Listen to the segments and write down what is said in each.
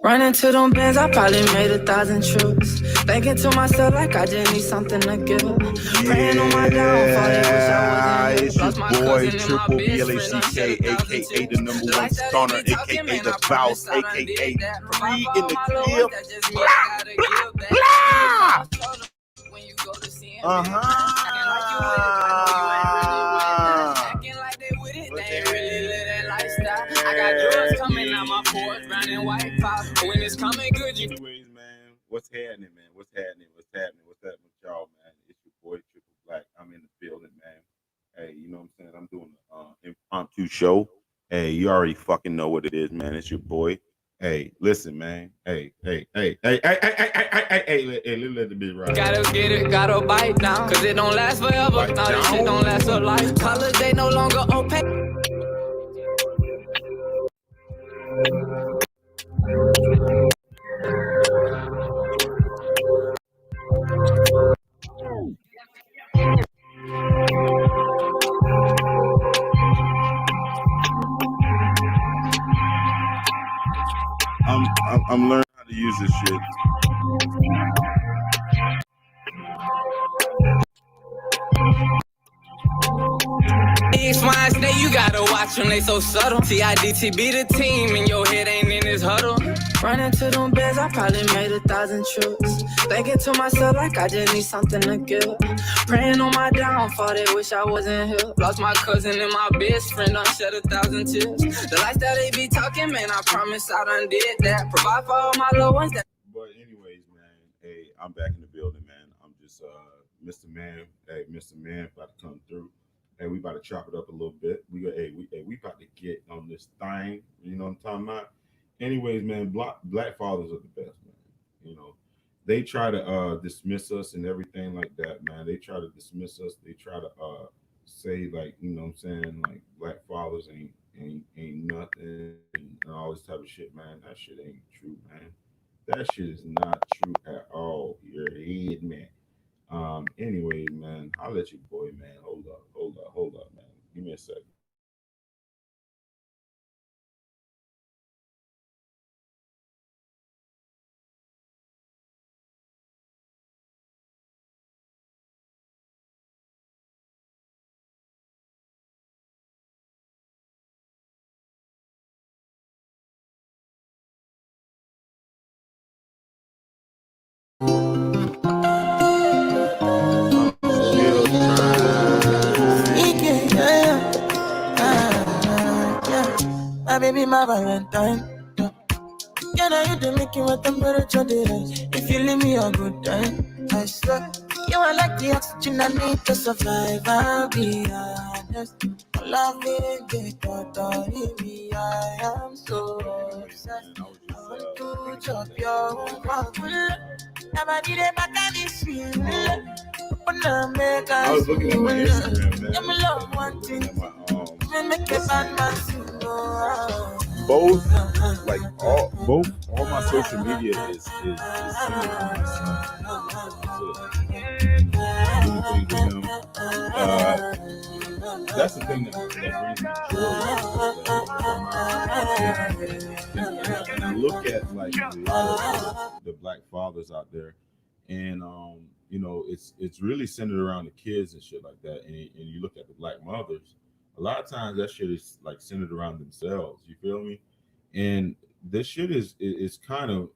Running to them bands, I probably made 1,000 trips. Thinking to myself like I just need something to give. Praying on my downfall, they wish I wasn't here. It's your boy Triple BLACK, aka the number one stunner, aka the boss, aka free in the clip. I got drugs coming out my porch, running white pop. When it's coming good, you. Anyways, man, what's happening, man? What's happening with y'all, man? It's your boy Triple Black. I'm in the building, man. Hey, you know what I'm saying? I'm doing an impromptu show. Hey, you already fucking know what it is, man. It's your boy. Hey, listen, man. Hey, let the bitch ride. Gotta get it, gotta bite down. Cause it don't last forever. Now this shit don't last a life. Holiday no longer opaque. I'm learning how to use this shit. Smile stay, you gotta watch them, they so subtle. TIDT be the team, and your head ain't in this huddle. Running to them beds, I probably made 1,000 trips. Thinking to myself like I just need something to give. Praying on my downfall, they wish I wasn't here. Lost my cousin and my best friend, done shed 1,000 tears. The lifestyle they be talking, man, I promise I done did that. Provide for all my loved ones. But anyways, man, hey, I'm back in the building, man. I'm just Mr. Man. Hey, Mr. Man about to come through. Hey, we about to chop it up a little bit. We about to get on this thing. You know what I'm talking about? Anyways, man, black fathers are the best, man. You know, they try to dismiss us and everything like that, man. They try to dismiss us. They try to say like, you know what I'm saying, like black fathers ain't nothing and all this type of shit, man. That shit ain't true, man. That shit is not true at all. Your head, man. Anyway, man, I'll let you, boy, man. Hold up, man. Give me a second. My baby, my Valentine. Can I you to make you a temperature rise? If you leave me a good time, I swear. You are like the oxygen I need to survive. I'll be honest. Loving the thought of me, I am so obsessed. I want to chop your one. Never did it back at this feel. I was looking at my Instagram, man. I'm love one thing. Make a bad man sing. Both my social media is centered on my son. That's the thing that brings me joy. And I look at like a lot of the black fathers out there, and you know, it's really centered around the kids and shit like that. And you look at the black mothers, a lot of times that shit is like centered around themselves. You feel me? And this shit is kind of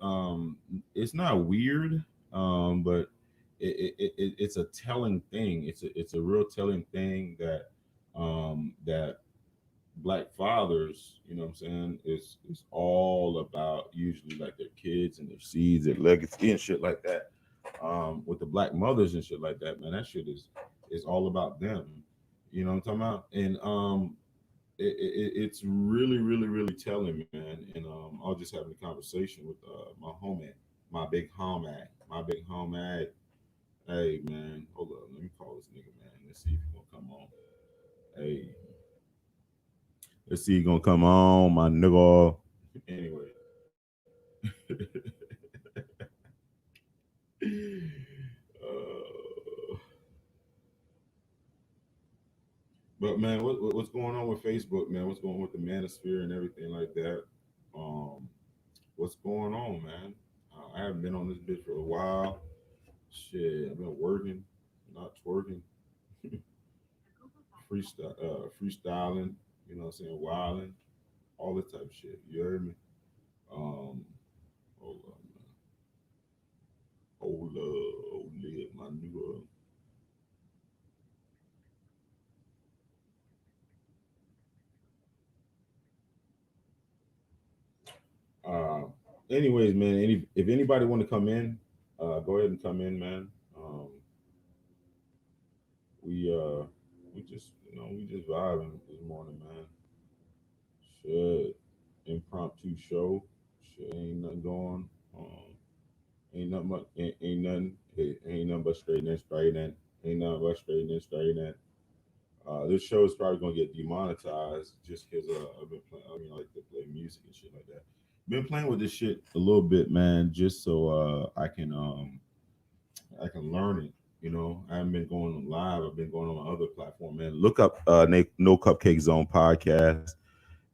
it's not weird, but it's a telling thing. It's a real telling thing that that black fathers, you know what I'm saying, it's all about usually like their kids and their seeds, their legacy and shit like that. With the black mothers and shit like that, man, that shit is all about them. You know what I'm talking about? And it's really, really, really telling, man. And I was just having a conversation with my homie, my big homie. Hey, man, hold up, let me call this nigga, man. Let's see if he's gonna come on. Hey, let's see, he's gonna come on, my nigga. Anyway. But man, what's going on with Facebook, man? What's going on with the manosphere and everything like that? Um, what's going on, man? I haven't been on this bitch for a while. Shit, I've been working, not twerking, freestyling. You know what I'm saying? Wilding, all this type of shit. You heard me? Um, hold on, man. Hold up, my new. Anyways, man. If anybody want to come in, go ahead and come in, man. We we just we just vibing this morning, man. Shit, impromptu show. Shit, ain't nothing going. Ain't nothing much. Ain't nothing. Ain't nothing but straightening. Ain't nothing but straightening. This show is probably gonna get demonetized just because I've been playing. I mean, I like to play music and shit like that. Been playing with this shit a little bit, man, just so I can learn it. You know, I haven't been going live. I've been going on my other platform, man. Look up No Cupcake Zone podcast,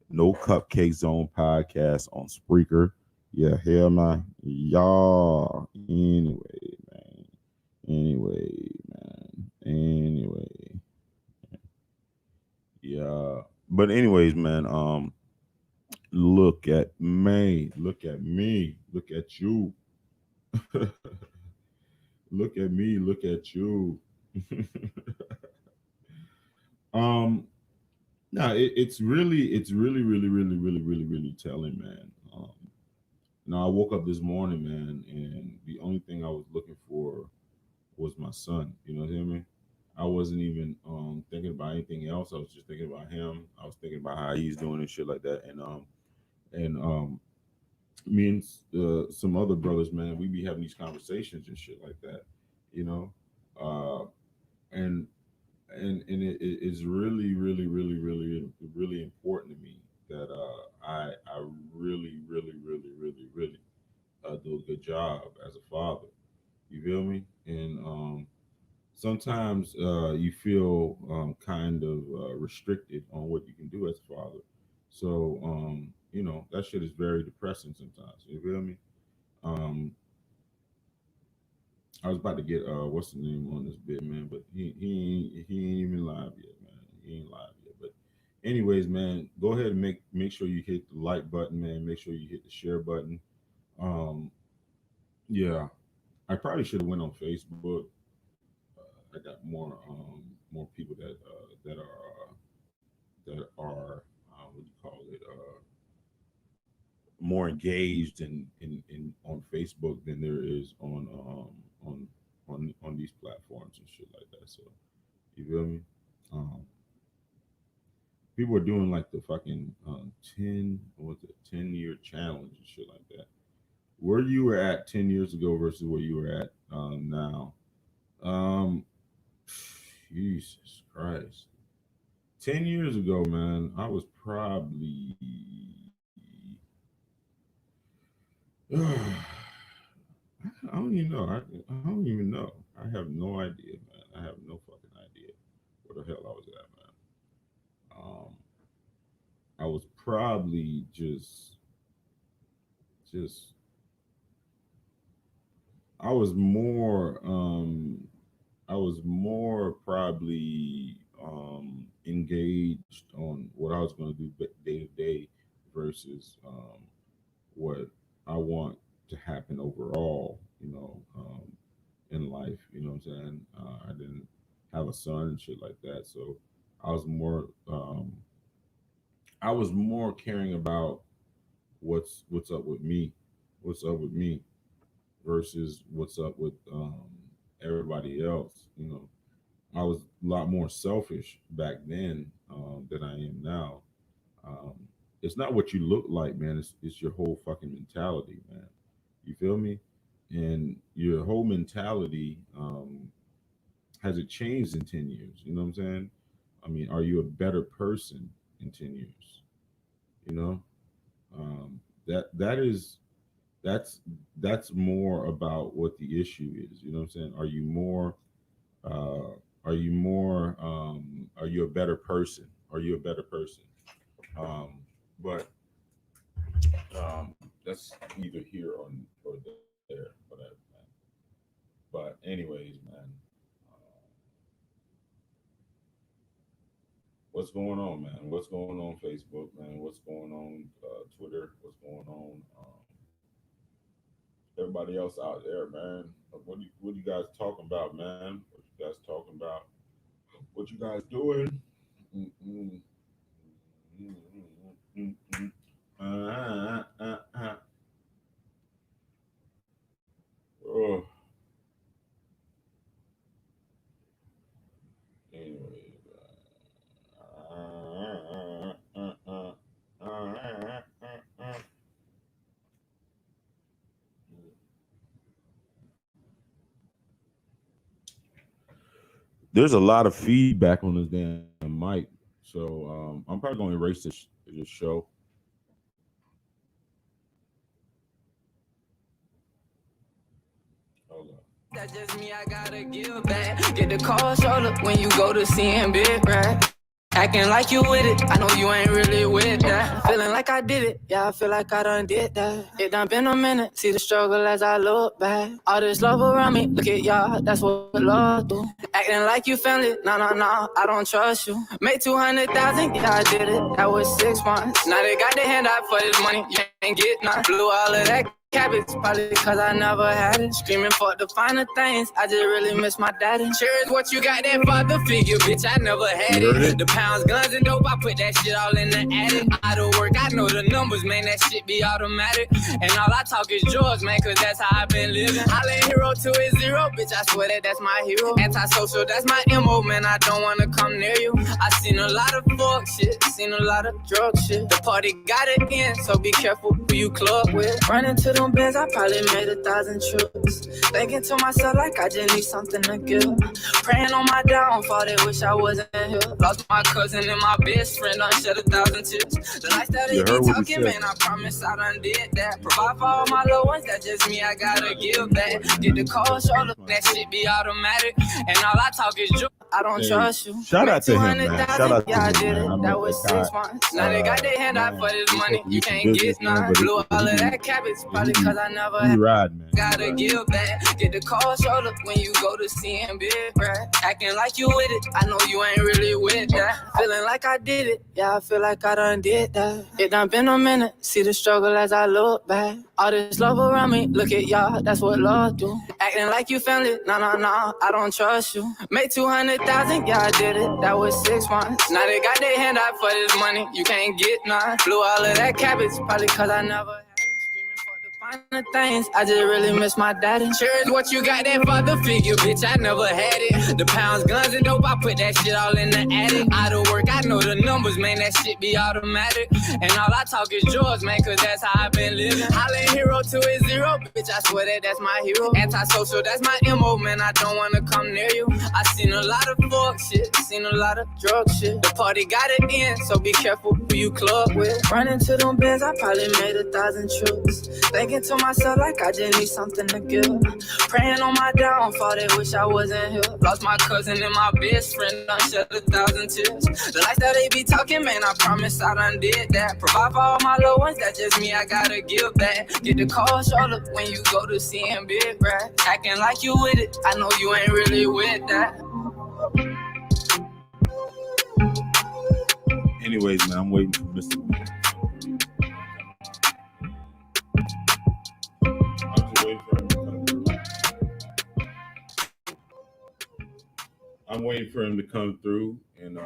No Cupcake Zone podcast on Spreaker. Yeah, hell man, y'all. Anyway, yeah. But anyways, man. Look at me. Look at me. Look at you. Look at me. Look at you. um No, it's really telling, man. Now I woke up this morning, man, and the only thing I was looking for was my son. You know what I mean? I wasn't even thinking about anything else. I was just thinking about him. I was thinking about how he's doing and shit like that. And me and some other brothers, man, we be having these conversations and shit like that. You know, uh, and it is really important to me that I really do a good job as a father. You feel me? And sometimes you feel kind of restricted on what you can do as a father. So that shit is very depressing sometimes. You feel me? Um, I was about to get what's the name on this bit, man, but he ain't even live yet, man. He ain't live yet. But anyways, man, go ahead and make sure you hit the like button, man. Make sure you hit the share button. Um, yeah, I probably should have went on Facebook. I got more people that are what do you call it more engaged in on Facebook than there is on these platforms and shit like that. So you feel me? Um, People are doing like the fucking 10 year challenge and shit like that. Where you were at 10 years ago versus where you were at now. Um, Jesus Christ. 10 years ago, man, I was probably I don't even know. I don't even know. I have no idea, man. I have no fucking idea where the hell I was at, man. Um, I was probably just I was more I was more probably engaged on what I was going to do day to day versus what I want to happen overall, in life. You know what I'm saying? I didn't have a son and shit like that, so I was more caring about what's up with me, what's up with me versus what's up with everybody else. I was a lot more selfish back then than I am now. Um, it's not what you look like, man. It's your whole fucking mentality, man. You feel me? And your whole mentality has it changed in 10 years? You know what I'm saying? I mean, are you a better person in 10 years? You know, that is that's that's more about what the issue is. You know what I'm saying? Are you more Are you more? Are you a better person? Are you a better person? But that's either here or there, whatever, man. But anyways, man, what's going on, man? What's going on Facebook, man? What's going on Twitter? What's going on? Everybody else out there, man. What you guys talking about, man? What you guys talking about? What you guys doing? Mm-mm. Mm-mm. Oh. Anyway. There's a lot of feedback on this damn mic, so I'm probably going to erase this show. Hold on. That's just me, I gotta give back. Get the call, show up when you go to seeing big, right? Acting like you with it, I know you ain't really with that. Feeling like I did it, yeah, I feel like I done did that. It done been a minute, see the struggle as I look back. All this love around me, look at y'all, that's what love do. Acting like you family, nah, I don't trust you. Made 200,000, yeah, I did it, that was 6 months. Now they got their hand out for this money, you ain't get none. Blew all of that cabbage, probably cause I never had it. Screaming for the finer things, I just really miss my daddy. Cherish what you got, that father figure, bitch, I never had it. The pounds, guns, and dope, I put that shit all in the attic. Out of work, I know the numbers, man, that shit be automatic. And all I talk is yours, man, cause that's how I been living. I let hero to his zero, bitch, I swear that's my hero. Antisocial, that's my MO, man, I don't wanna come near you. I seen a lot of fuck shit, seen a lot of drug shit. The party got it in, so be careful who you club with. Running to them bins, I probably made 1,000 trips. Thinking to myself like I just need something to give. Praying on my downfall, they wish I wasn't here. Lost my cousin and my best friend, done shed 1,000 tears. The lifestyle they be talking, man, I promise I done did that. Provide for all my loved ones, that's just me, I gotta give back. Get the call, show up, that shit be automatic. And all I talk is joy, I don't trust you. Shout out to him, man. Shout out to yeah, him, I did man. it, that was 6 months. Now they got their hand out for this money, you can't get none. Blew all of that cabbage, probably cause I never had. Ride, man. Gotta give back. Get the call, show up when you go to seeing big, right? Acting like you with it, I know you ain't really with that. Feeling like I did it, yeah, I feel like I done did that. It done been a minute, see the struggle as I look back. All this love around me, look at y'all, that's what love do. Acting like you family, nah, I don't trust you. Made 200,000, yeah, I did it, that was 6 months. Now they got their hand out for this money, you can't get none. Blew all of that cabbage, probably cause I never had it. Screaming for the finer things, I just really miss my daddy. Cherish what you got, that father figure, bitch, I never had it. The pounds, guns, and dope, I put that shit all in the attic. Out of work, I know the numbers, man, that shit be automatic. And all I talk is yours, man, cause that's how I been living. I let hero to his zero, bitch, I swear that's my hero. Antisocial, that's my MO, man, I don't wanna come near you. I seen a lot of fuck shit, seen a lot of drug shit. The party got it in, so be careful who you club with. Running to them bins, I probably made 1,000 trips. Thinking to myself like I just need something to give. Praying on my downfall, they wish I wasn't here. Lost my cousin and my best friend, done shed 1,000 tears. The lifestyle they be talking, man, I promise I done did that. Provide for all my loved ones, that's just me, I gotta give back. Get the call, show up when you go to seeing big, right? Acting like you with it, I know you ain't really with that. Anyways, man, I'm waiting for Mr. I'm waiting for him to come through, and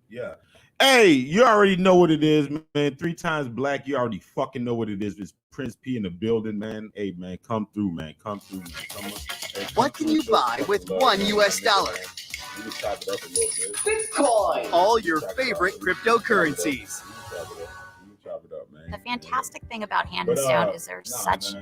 yeah. Hey, you already know what it is, man. 3 times black, you already fucking know what it is. It's Prince P in the building, man. Hey, man, come through, man. Come through, man. Come what can you buy with $1 US? Bitcoin. All your favorite cryptocurrencies. The fantastic thing about Hand and Stone is there's such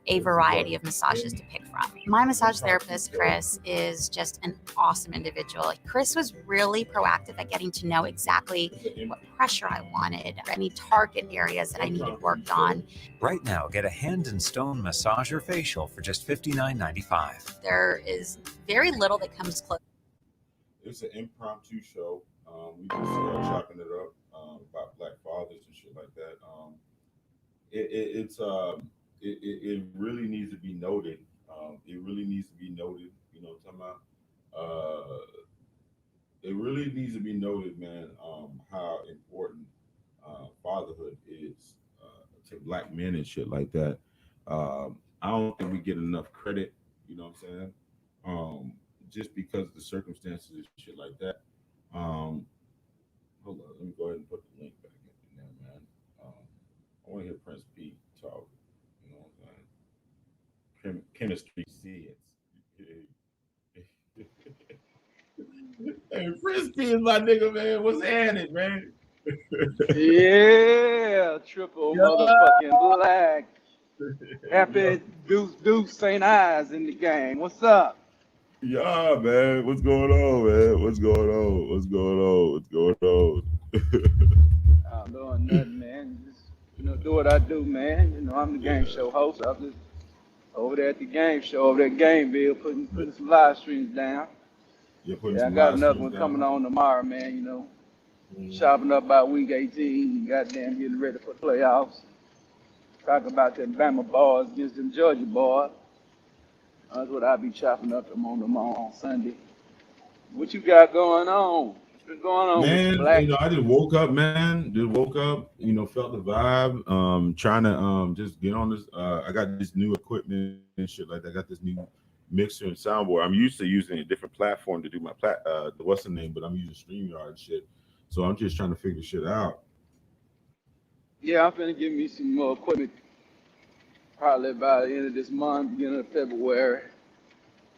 a variety of massages to pick from. My massage therapist, Chris, is just an awesome individual. Chris was really proactive at getting to know exactly what pressure I wanted, any target areas that I needed worked on. Right now, get a Hand and Stone massage or facial for just $59.95. There is very little that comes close. it's an impromptu show. We just chopping it up about black fathers and shit like that. It really needs to be noted. It really needs to be noted. You know what I'm talking about? It really needs to be noted, man. How important fatherhood is to black men and shit like that. I don't think we get enough credit. You know what I'm saying? Just because of the circumstances and shit like that. Hold on, let me go ahead and put the link back in there, man. I want to hear Prince P talk. You know what I'm saying? Chemistry seeds. Hey, Prince P is my nigga, man. What's happening, man? Yeah, triple motherfucking black. Happy Deuce St. Ives in the game. What's up? Yeah, man. What's going on, man? What's going on? What's going on? What's going on? I'm doing nothing, man. Just, do what I do, man. I'm the game show host. I'm just over there at the game show, over there at Gameville, putting some live streams down. I got another one coming on tomorrow, man, chopping up about week 18, goddamn getting ready for playoffs. Talk about them Bama boys against them Georgia boys. That's what I'll be chopping up them on Sunday. What you got going on? What's been going on, man? Black? I just woke up, man. Felt the vibe. Trying to just get on this. I got this new equipment and shit like that. I got this new mixer and soundboard. I'm used to using a different platform to do my what's the name, but I'm using StreamYard and shit. So I'm just trying to figure shit out. Yeah, I'm finna give me some more equipment probably by the end of this month, beginning of February.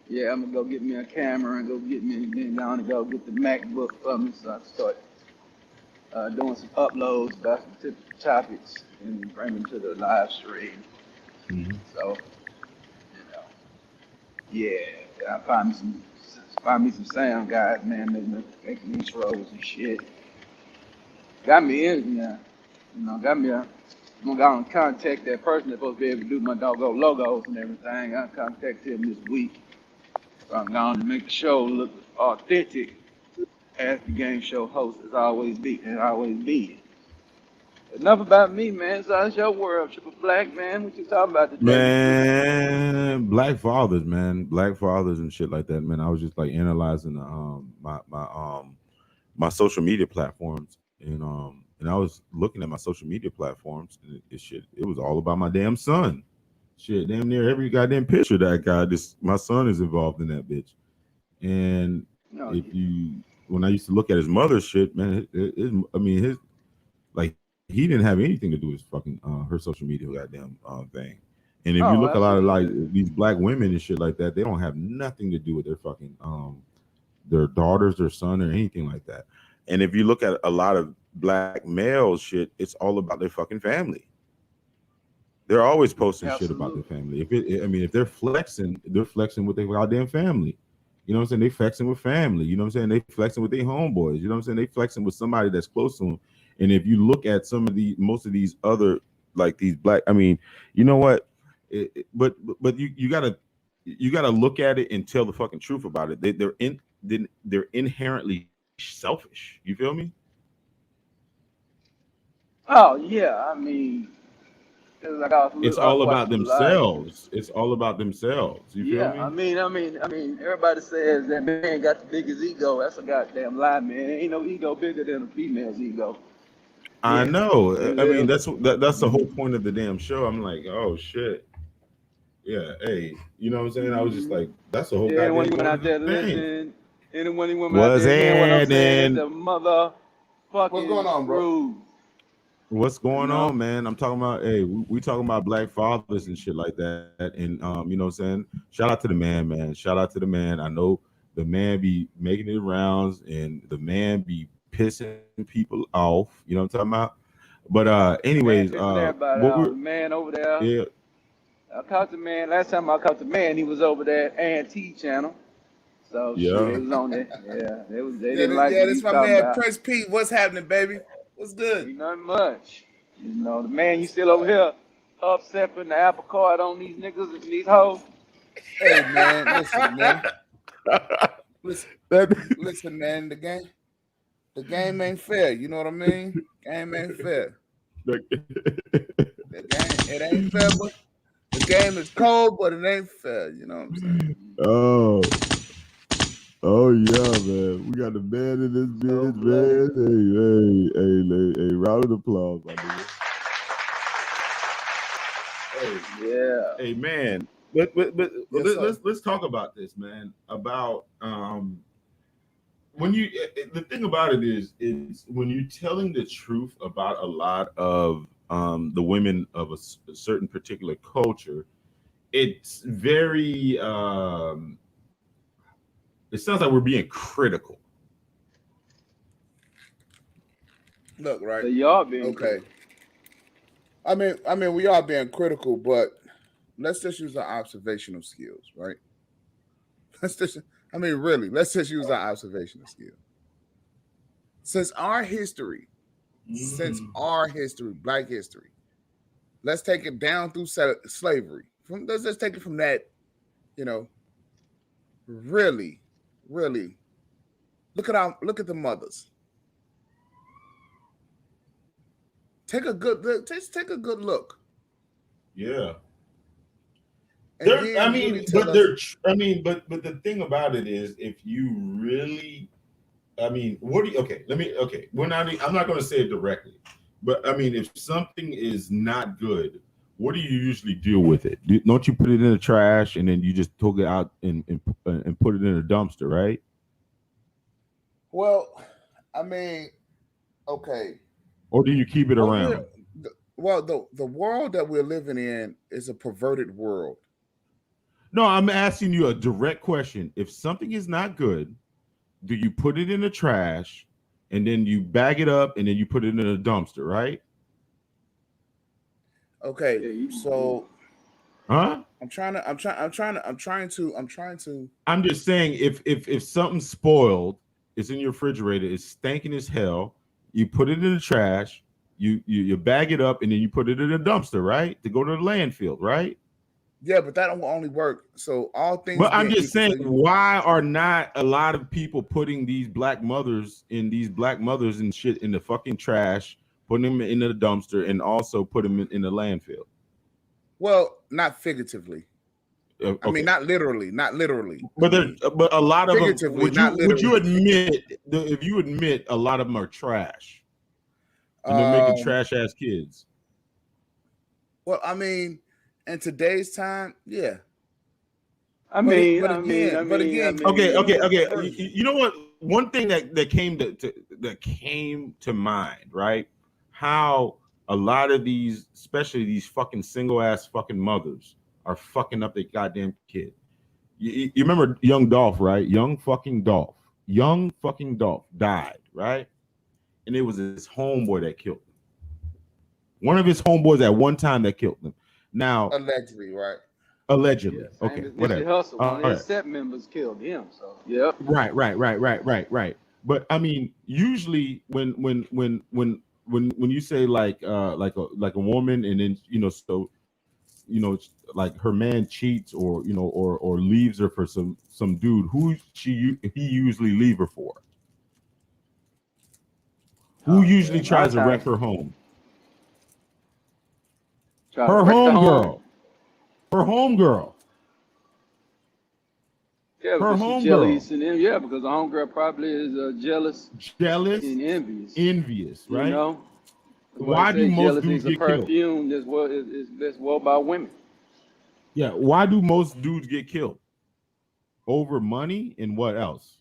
Yeah, I'm gonna go get me a camera and go get me down and go get the MacBook for me so I can start doing some uploads about some typical topics and bring them to the live stream. Mm-hmm. So, yeah, I find me some sound guys, man, making intros and shit. Got me in, got me I'm gonna contact that person that's supposed to be able to do my doggone logos and everything. I'll contact him this week. So I'm going to make the show look authentic as the game show host has always been. Enough about me, man. So it's your world, Triple Black, man. What you talking about today? Man, black fathers and shit like that, man. I was just like analyzing my social media platforms and I was looking at my social media platforms and it was all about my damn son. Shit, damn near every goddamn picture that I got, my son is involved in that bitch. And when I used to look at his mother's shit, man, he didn't have anything to do with fucking her social media goddamn thing. And if you look a lot of like these black women and shit like that, they don't have nothing to do with their fucking their daughters, their son, or anything like that. And if you look at a lot of black males shit, it's all about their fucking family. They're always posting shit about their family. If they're flexing with their goddamn family. You know what I'm saying? They flexing with family. You know what I'm saying? They flexing with their homeboys. You know what I'm saying? They flexing with somebody that's close to them. And if you look at most of these other, like these black, you know what? But you gotta look at it and tell the fucking truth about it. They're inherently selfish. You feel me? Oh yeah, it's all about themselves. It's all about themselves. You feel me? Everybody says that man got the biggest ego. That's a goddamn lie, man. Ain't no ego bigger than a female's ego. I know. That's the whole point of the damn show. I'm like, oh shit. Yeah, hey, you know what I'm saying? I was just like, that's the whole goddamn point of the thing. Anyone out there listening, the motherfucking what's going on, bro? Rude. What's going on, man? I'm talking about, hey, we talking about black fathers and shit like that. And you know what I'm saying? Shout out to the man. Shout out to the man. I know the man be making it rounds and the man be pissing people off. You know what I'm talking about? But anyways, the man over there. Yeah. I caught the man. Last time I caught the man, he was over there at A&T channel. So yeah, he was on there. Yeah, they didn't like what this my man about. Prince Pete. What's happening, baby? What's good? Ain't nothing much. The man, you still over here upset putting the apple card on these niggas and these hoes. Hey man, listen, man. Listen, man, the game ain't fair. You know what I mean? Game ain't fair. The game, it ain't fair, but the game is cold, but it ain't fair. You know what I'm saying? Oh yeah, man. We got the man in this bitch, man. Hey, round of applause, my nigga. Hey, man. But let's talk about this, man. About when you the thing about it is when you're telling the truth about a lot of the women of a certain particular culture, it's very it sounds like we're being critical. Look, right? So y'all being okay. I mean, we are being critical, but let's just use our observational skills, right? Let's just use our observational skills. Since our history, Black history, let's take it down through slavery. Let's just take it from that, really, look at the mothers. Take a good look. Just take a good look. Yeah. But the thing about it is, if you really, I'm not going to say it directly, but I mean, if something is not good, what do you usually deal with it? Don't you put it in the trash and then you just took it out and put it in a dumpster, right? Well, I mean, okay. Or do you keep it around? The world that we're living in is a perverted world. No, I'm asking you a direct question. If something is not good, do you put it in the trash and then you bag it up and then you put it in a dumpster, right? Okay, so I'm just saying if something's spoiled, it's in your refrigerator, it's stinking as hell, you put it in the trash, you bag it up and then you put it in a dumpster, right? To go to the landfill, right? Yeah, but that will only work. So all things. But I'm just saying, why are not a lot of people putting these black mothers and shit in the fucking trash, putting them in the dumpster, and also put them in the landfill? Well, not figuratively. Okay. I mean, not literally. But a lot of them. Would you admit if you admit a lot of them are trash, and they're making trash ass kids? Well, I mean, in today's time, yeah. Okay. You know what? One thing that came to mind, right? How a lot of these, especially these fucking single ass fucking mothers, are fucking up their goddamn kid. You remember young Dolph, right? Young fucking Dolph died, right? And it was his homeboy that killed him. One of his homeboys at one time that killed him. Now, allegedly, right? Allegedly, okay, whatever. Hustle, one of his set members killed him. So, yeah. Right. But I mean, usually when you say like a woman, and then like her man cheats or leaves her for some dude, he usually leave her for? Who usually tries to wreck her home? Her homegirl. Her homegirl. Yeah, her homegirl. Yeah, because the homegirl probably is jealous and envious. Right? You know? Why do most dudes get killed? Perfume that's well by women. Yeah, why do most dudes get killed? Over money and what else?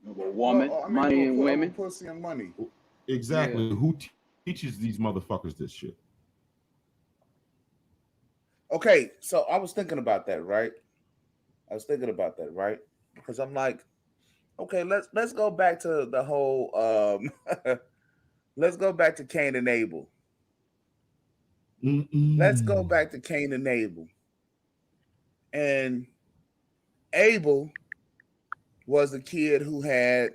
Woman, money, and women. Pussy and money. Exactly. Yeah. Who teaches these motherfuckers this shit? Okay, so I was thinking about that, right? Because I'm like, okay, let's go back to the whole let's go back to Cain and Abel. Let's go back to Cain and Abel. And Abel was the kid who had,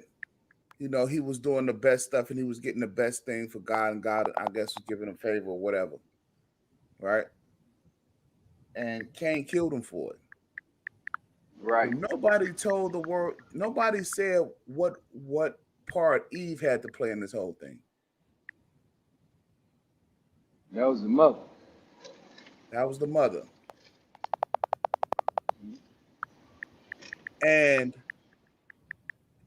he was doing the best stuff and he was getting the best thing for God, and God, I guess, was giving him favor or whatever. Right? And Cain killed him for it. Right. Nobody told the world. Nobody said what part Eve had to play in this whole thing. That was the mother. That was the mother. And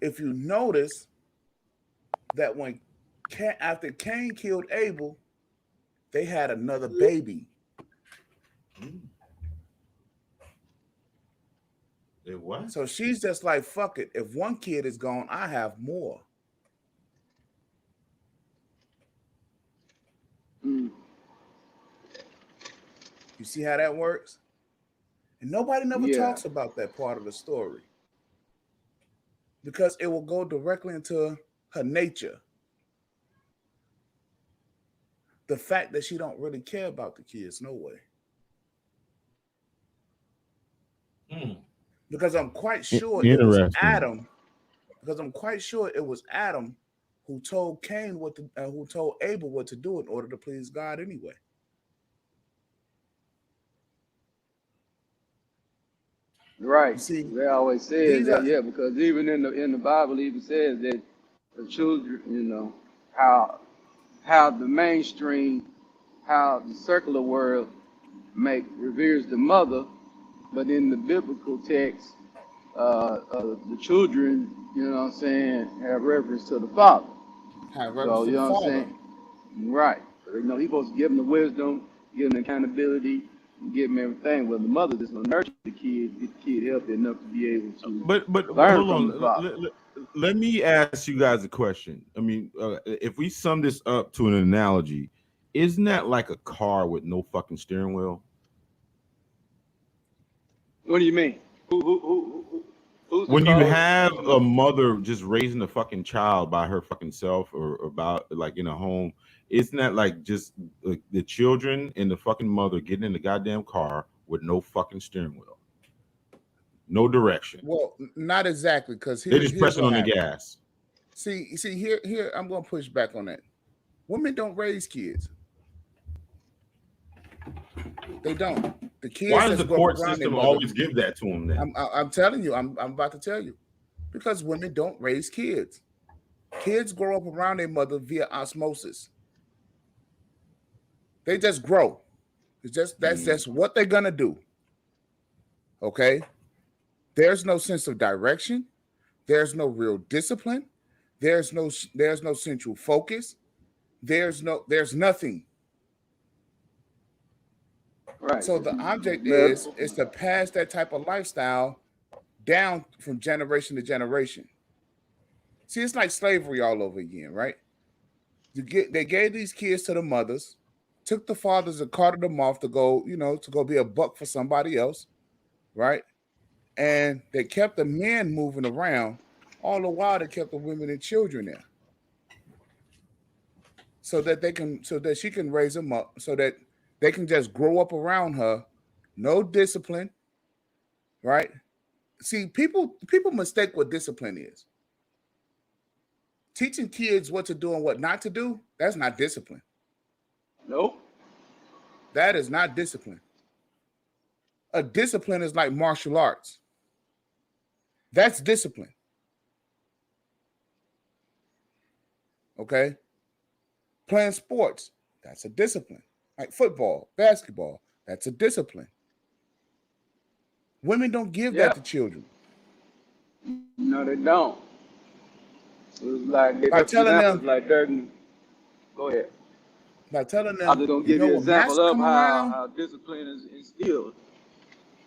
if you notice that when after Cain killed Abel, they had another baby. It what? So she's just like, fuck it. If one kid is gone, I have more. Mm. You see how that works? And nobody never Yeah. talks about that part of the story. Because it will go directly into her nature. The fact that she don't really care about the kids, no way. Because I'm quite sure it was Adam. Because I'm quite sure it was Adam who told Cain who told Abel what to do in order to please God anyway. Right. See, they always say that, yeah, because even in the Bible, it even says that the children, you know, how the mainstream, how the secular world reveres the mother, but in the biblical text, the children, you know what I'm saying, have reference to the father. Have reference to the father. What I'm saying? Right. You know, he's supposed to give them the wisdom, give them the accountability, give them everything. Well, the mother is going to nurture the kid, get the kid healthy enough to be able to But learn hold from the father. on. Let me ask you guys a question. I mean, if we sum this up to an analogy, isn't that like a car with no fucking steering wheel? What do you mean? Who's when you have a mother just raising a fucking child by her fucking self or about like in a home, isn't that like just the children and the fucking mother getting in the goddamn car with no fucking steering wheel, no direction? Well, not exactly, because they're just pressing on the gas. See, here I'm gonna push back on that. Women don't raise kids. They don't. The kids. Why does the court system always give that to them? Then I'm telling you. I'm about to tell you, because women don't raise kids. Kids grow up around their mother via osmosis. They just grow. That's just what they're gonna do. Okay. There's no sense of direction. There's no real discipline. There's no central focus. There's nothing. Right. So the object is to pass that type of lifestyle down from generation to generation. See, it's like slavery all over again, right? They gave these kids to the mothers, took the fathers and carted them off to go be a buck for somebody else, right? And they kept the men moving around. All the while they kept the women and children there. So that she can raise them up, so that they can just grow up around her, no discipline, right? See, people mistake what discipline is. Teaching kids what to do and what not to do, that's not discipline. Nope. That is not discipline. A discipline is like martial arts. That's discipline. Okay? Playing sports, that's a discipline. Like football, basketball, that's a discipline. Women don't give that to children. No, they don't. It was like by telling them, like Durden. Go ahead. By telling them, I'm just gonna give you an example of how discipline is instilled.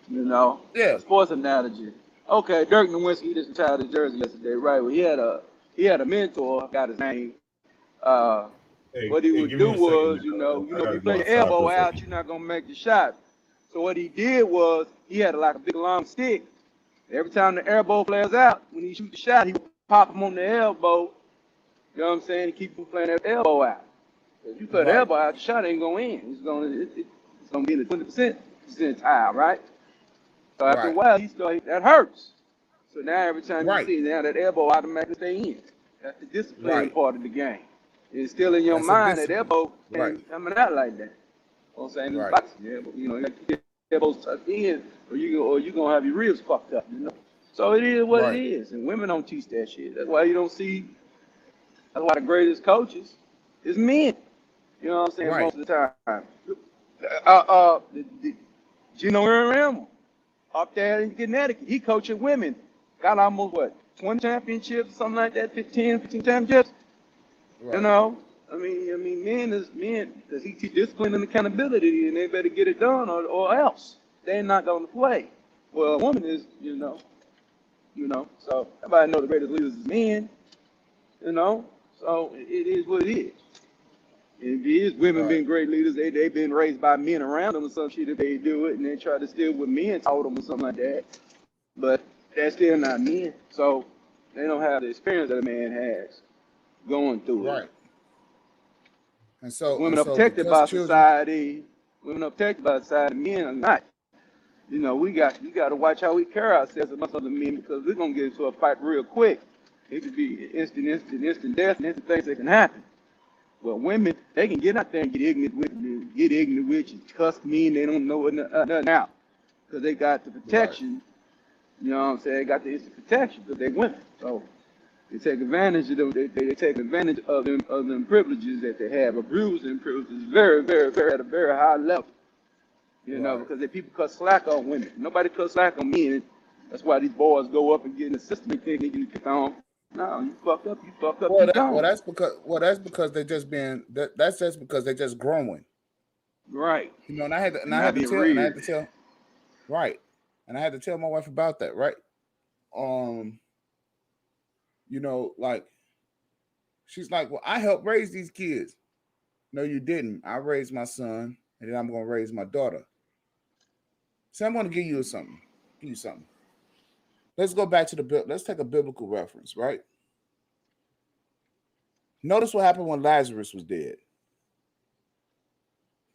You know, sports analogy. Okay, Dirk Nowitzki just retired his jersey yesterday, right? Well, he had a mentor, got his name. What he would do was, you know, if you play your elbow out, you're not gonna make the shot. So what he did was he had like a big long stick. Every time the elbow flares out, when he shoot the shot, he would pop him on the elbow. You know what I'm saying? And keep him playing that elbow out. If you play the elbow out, the shot ain't gonna in. It's gonna be in the 20% percentile, right? So after a while, that hurts. So now every time you see now that elbow automatically stay in. That's the discipline part of the game. It's still in your mind that elbow ain't coming out like that. You know what I'm saying? Boxing, but you know, you got to keep elbows tucked in, or you gonna have your ribs fucked up, you know. So it is what it is, and women don't teach that shit. That's why you don't see. That's why the greatest coaches is men. You know what I'm saying? Most of the time. Gino Auriemma up there in Connecticut, he coaching women. Got almost 20 championships, something like that, 15 championships. Right. You know, I mean, men, because he teach discipline and accountability, and they better get it done, or else they're not going to play. Well, a woman is, you know. So everybody know the greatest leaders is men. You know, so it is what it is. If it is women being great leaders, they've been raised by men around them or some shit if they do it, and they try to steal what men taught them or something like that. But that's still not men, so they don't have the experience that a man has going through it. Right. And so women are protected by society. Women are protected by society. Men are not. You know, we got to watch how we carry ourselves amongst other men, because we're gonna get into a fight real quick. It could be instant death, and instant things that can happen. Well, women, they can get out there and get ignorant with you, cuss me, and they don't know nothing out, because they got the protection. Right. You know what I'm saying? They got the instant protection because they're women. So they take advantage of them. They take advantage of them privileges that they have. Abusing privileges very, very, very at a very high level. You know, because people cut slack on women. Nobody cuts slack on men. That's why these boys go up and get in the system and think they can get on. No, you fucked up. That's because they just being that's just because they just growing. Right. You know, and I had to tell right. And I had to tell my wife about that, right? You know, like she's like, well, I helped raise these kids. No, you didn't. I raised my son, and then I'm gonna raise my daughter. So I'm gonna give you something. Let's go back to let's take a biblical reference, right? Notice what happened when Lazarus was dead.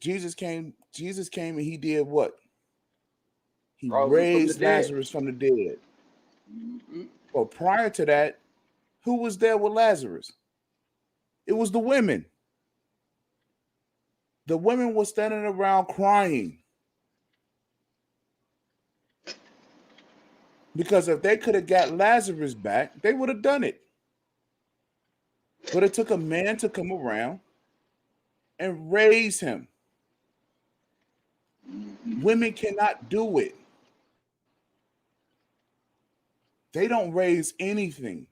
Jesus came and he did what? He raised Lazarus from the dead. Mm-hmm. Well, prior to that, who was there with Lazarus? It was the women. The women were standing around crying. Because if they could have got Lazarus back, they would have done it. But it took a man to come around and raise him. Women cannot do it. They don't raise anything.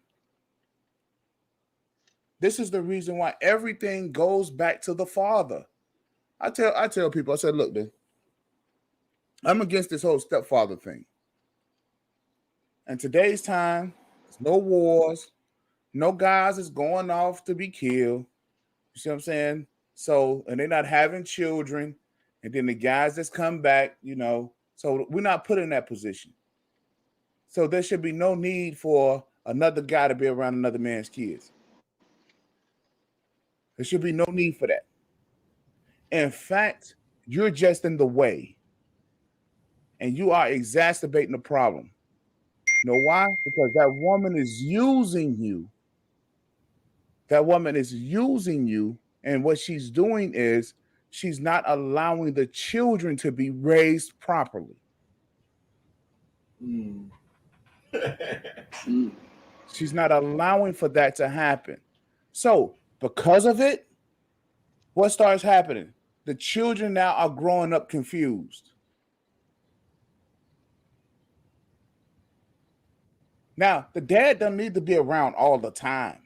This is the reason why everything goes back to the father. I tell people, I said, look, dude, I'm against this whole stepfather thing. And today's time, there's no wars, no guys is going off to be killed. You see what I'm saying? So, and they're not having children. And then the guys that's come back, you know, so we're not put in that position. So there should be no need for another guy to be around another man's kids. There should be no need for that. In fact, you're just in the way. And you are exacerbating the problem. You know why? Because that woman is using you. That woman is using you. And what she's doing is she's not allowing the children to be raised properly. She's not allowing for that to happen. So because of it, what starts happening? The children now are growing up confused. Now, the dad doesn't need to be around all the time.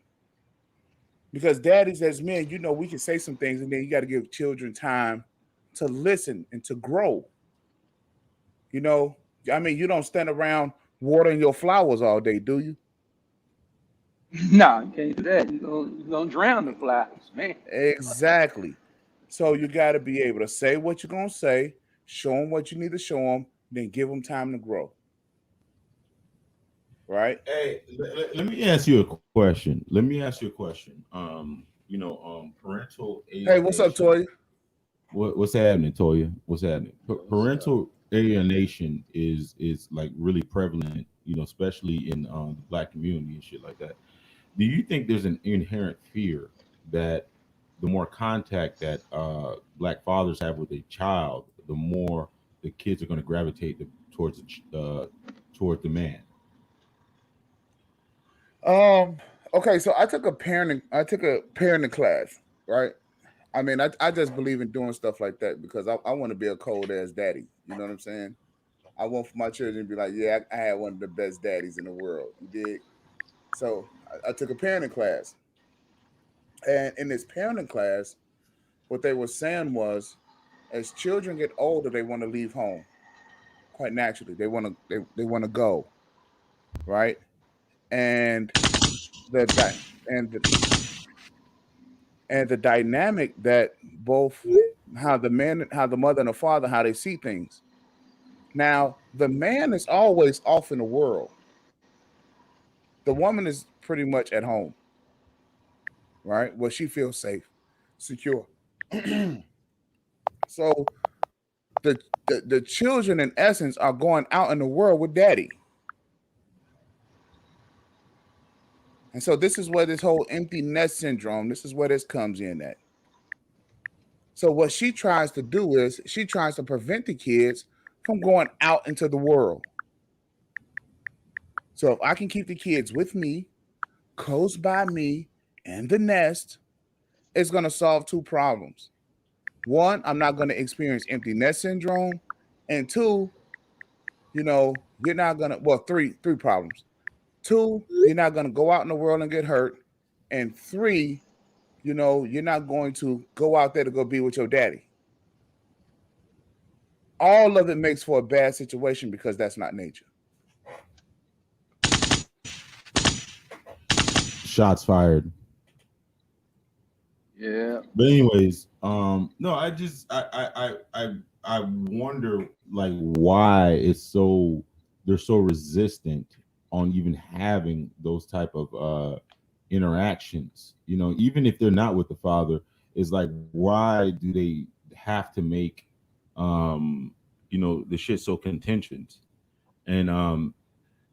Because daddy says, man, you know, we can say some things, and then you got to give children time to listen and to grow. You know, I mean, you don't stand around watering your flowers all day, do you? No, you can't do that. You're going to drown the flowers, man. Exactly. So you got to be able to say what you're going to say, show them what you need to show them, then give them time to grow. Right. Hey, let me ask you a question. Parental alienation. Hey, what's up, Toya? What's happening, Toya? What's happening? Parental alienation is like really prevalent, you know, especially in the Black community and shit like that. Do you think there's an inherent fear that the more contact that Black fathers have with a child, the more the kids are going to gravitate towards the man? Okay, so I took a parenting class, right? I mean, I just believe in doing stuff like that because I want to be a cold ass daddy. You know what I'm saying? I want for my children to be like, yeah, I had one of the best daddies in the world. You dig? So I took a parenting class. And in this parenting class, what they were saying was, as children get older, they want to leave home. Quite naturally, they want to go, right? And the dynamic that both how the mother and the father, how they see things. Now, the man is always off in the world. The woman is pretty much at home, right? Where she feels safe, secure. So the children, in essence, are going out in the world with daddy. And so this is where this whole empty nest syndrome, this is where this comes in at. So what she tries to do is she tries to prevent the kids from going out into the world. So if I can keep the kids with me, close by me, and the nest, it's going to solve two problems. One, I'm not going to experience empty nest syndrome. And two, you're not going to, three problems. Two, you're not going to go out in the world and get hurt. And three, you're not going to go out there to go be with your daddy. All of it makes for a bad situation because that's not nature. Shots fired. Yeah. But anyways, no, I wonder like why they're so resistant on even having those type of interactions. Even if they're not with the father, is like, why do they have to make the shit so contentious? And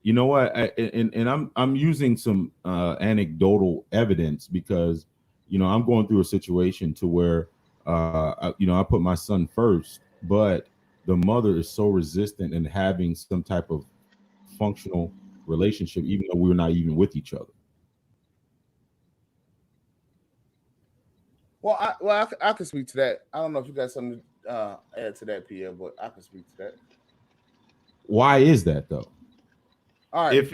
you know what? I'm using some anecdotal evidence because I'm going through a situation to where I put my son first, but the mother is so resistant in having some type of functional relationship, even though we're not even with each other. Well, I can speak to that. I don't know if you got something to add to that, Pierre, but I can speak to that. Why is that though? All right. If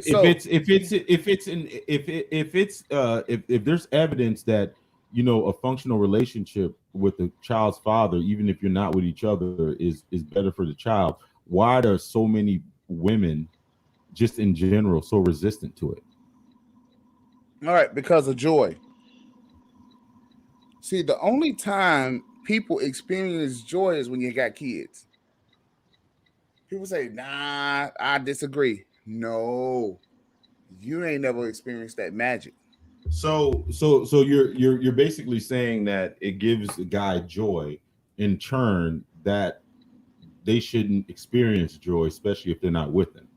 there's evidence that a functional relationship with the child's father, even if you're not with each other, is better for the child, why are so many women just in general so resistant to it? All right, because of joy. See, the only time people experience joy is when you got kids. People say, nah, I disagree. No, you ain't never experienced that magic. So you're basically saying that it gives the guy joy, in turn that they shouldn't experience joy, especially if they're not with them.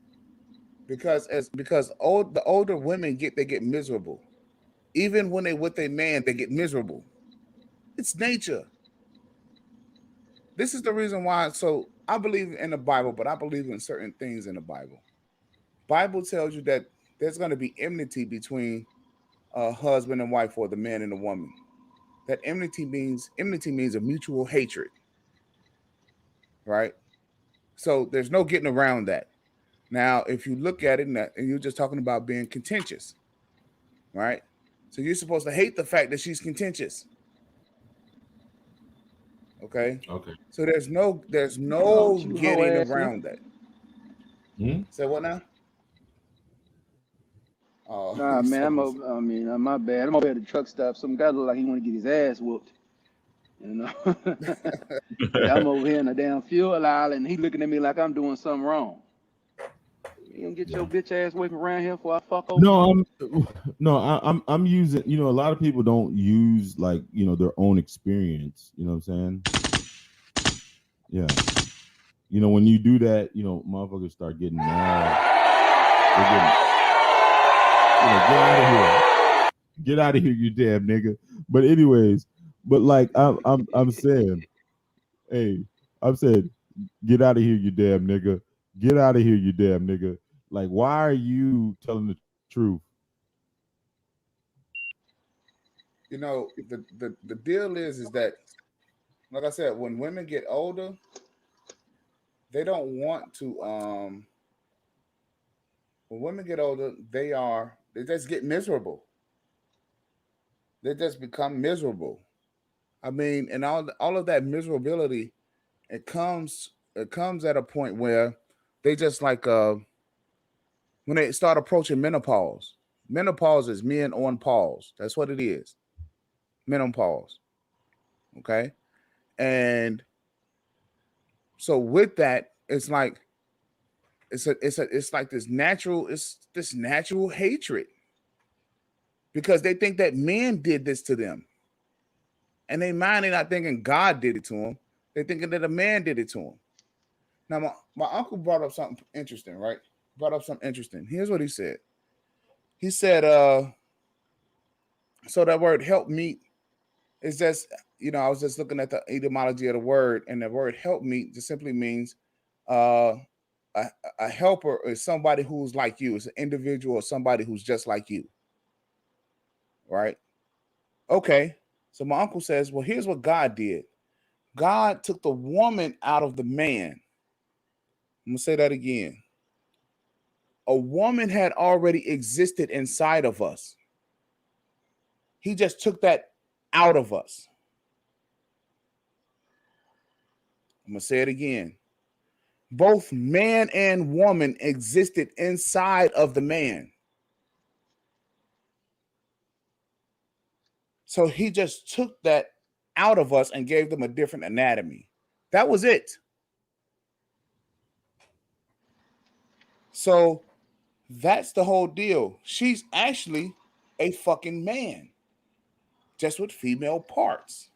Because the older women get miserable. Even when they with a man, they get miserable. It's nature. This is the reason why. So I believe in the Bible, but I believe in certain things in the Bible. Bible tells you that there's going to be enmity between a husband and wife, or the man and the woman. That enmity means a mutual hatred, right? So there's no getting around that. Now, if you look at it, and you're just talking about being contentious, right? So you're supposed to hate the fact that she's contentious. Okay. So there's no getting around that. Say what now? Oh, nah, man, my bad. I'm over at the truck stop. Some guy look like he want to get his ass whooped. I'm over here in the damn fuel aisle, and he looking at me like I'm doing something wrong. You gonna get your bitch ass away from around here before I fuck over? I'm using. A lot of people don't use like their own experience. You know what I'm saying? Yeah. When you do that, motherfuckers start getting mad. Get out of here, you damn nigga. But anyways, like I'm saying, hey, I'm saying Get out of here, you damn nigga. Get out of here, you damn nigga. Like, why are you telling the truth? You know, the deal is that, like I said, when women get older, they don't want to. When women get older, they just get miserable. They just become miserable. I mean, and all of that miserability, it comes at a point where they just like when they start approaching menopause. Menopause is men on pause. That's what it is. Menopause. Okay. And so with that, it's like it's like this natural hatred, because they think that men did this to them. And they mind, they're not thinking God did it to them. They're thinking that a man did it to them. Now, my uncle brought up something interesting, right? Here's what he said. He said, so that word help meet is just, I was just looking at the etymology of the word, and the word help meet just simply means a helper is somebody who's like you. It's an individual or somebody who's just like you. Right? Okay. So my uncle says, well, here's what God did. God took the woman out of the man. I'm going to say that again. A woman had already existed inside of us. He just took that out of us. I'm going to say it again. Both man and woman existed inside of the man. So he just took that out of us and gave them a different anatomy. That was it. So that's the whole deal. She's actually a fucking man, just with female parts.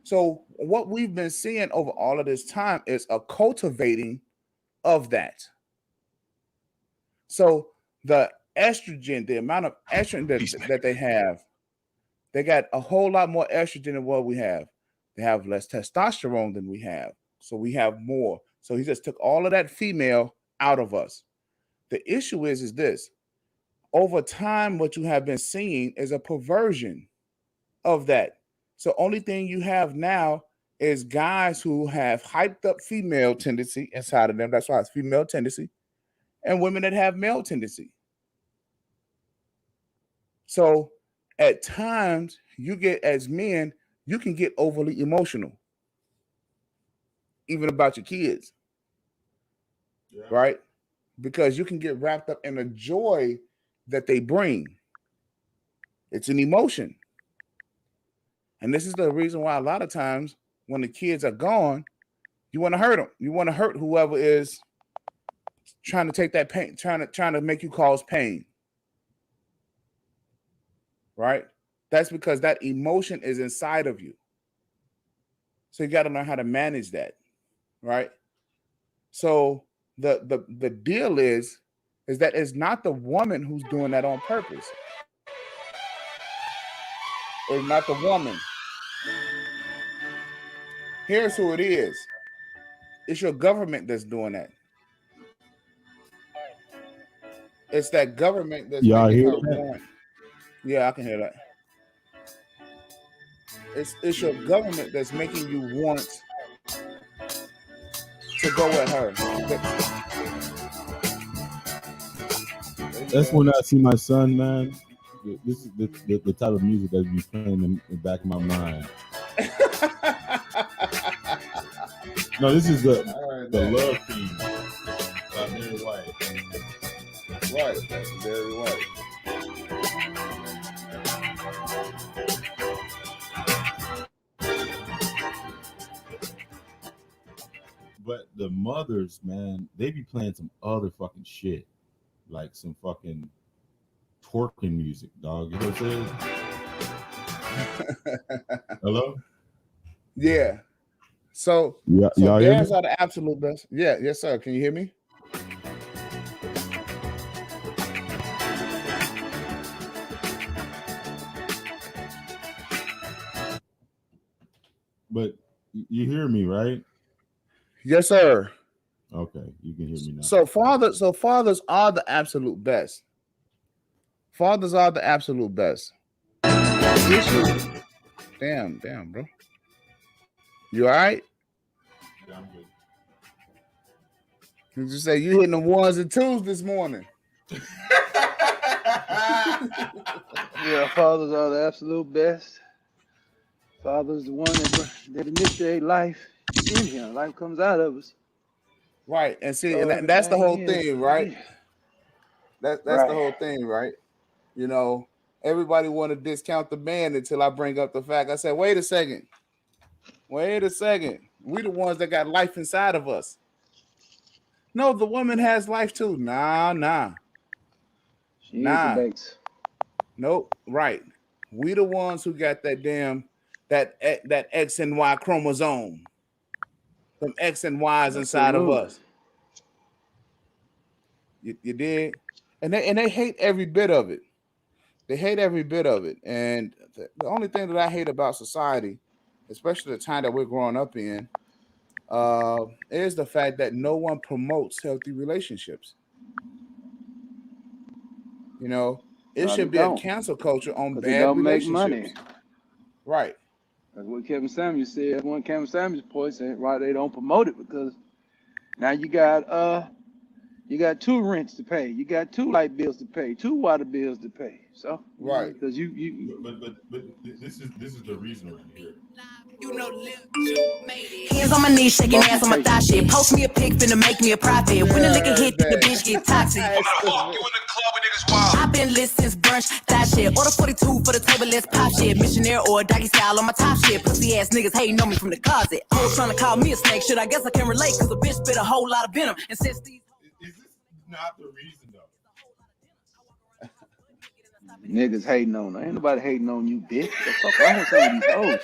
So what we've been seeing over all of this time is a cultivating of that. So the estrogen, the amount of estrogen that they have, they got a whole lot more estrogen than what we have. They have less testosterone than we have. So we have more. So he just took all of that female out of us. The issue is this. Over time, what you have been seeing is a perversion of that. So only thing you have now is guys who have hyped up female tendency inside of them. That's why it's female tendency. And women that have male tendency. So at times, you get, as men, you can get overly emotional, even about your kids, right? Because you can get wrapped up in the joy that they bring. It's an emotion. And this is the reason why a lot of times when the kids are gone, you want to hurt them. You want to hurt whoever is trying to take that pain, trying to make you cause pain. Right? That's because that emotion is inside of you. So you got to learn how to manage that. Right? So the deal is that it's not the woman who's doing that on purpose. It's not the woman. Here's who it is. It's your government that's doing that. It's that government that's making her want. Yeah, I can hear that. It's your government that's making you want to go at her. That's when I see my son, man. This is the type of music that be playing in the back of my mind. No, this is the Love Theme by Barry White. Right, Barry White. But the mothers, man, they be playing some other fucking shit, like some fucking twerking music, dog. You know what I'm saying? Hello? Yeah. So y'all hear dads me? are the absolute best. Yeah, yes, sir. Can you hear me? But you hear me, right? Yes, sir. Okay, you can hear me now. So fathers are the absolute best. Fathers are the absolute best. Damn, bro. You all right? Yeah, I'm good. Did you say you hitting the ones and twos this morning? Yeah, fathers are the absolute best. Father's the one that initiate life in here. Life comes out of us. Right, and see, So and that's the whole everything thing, right? That's Right. the whole thing, right? You know, everybody want to discount the man until I bring up the fact. I said, wait a second. We the ones that got life inside of us. No, the woman has life too. Nah. She ain't the base. Nope. Right. We the ones who got that damn that X and Y chromosome. Them X and Y's inside of us. You did, and they hate every bit of it. They hate every bit of it. And the only thing that I hate about society, especially the time that we're growing up in, is the fact that no one promotes healthy relationships. You know, it should be a cancel culture on bad don't relationships. make money. Right. That's what Kevin Samuels said. That's one of Kevin Samuels' points. Said, right, they don't promote it because now you got 2 rents to pay, you got 2 light bills to pay, 2 water bills to pay. So right, because you but this is the reason around here. You know, hands on my knees, shaking ass on my thigh shit. Post me a pic, finna make me a profit. When the liquor hit, the bitch get toxic. I've been lit since brunch, that shit. Order 42 for the table, let's pop shit. Missionary or doggy style on my top shit. Pussy ass niggas hating on me from the closet. Hoes trying to call me a snake. Shit, I guess I can relate, cause a bitch spit a whole lot of venom. And since these is this not the reason though? niggas hating on her. Ain't nobody hating on you, bitch. The fuck wrong with some of these hoes?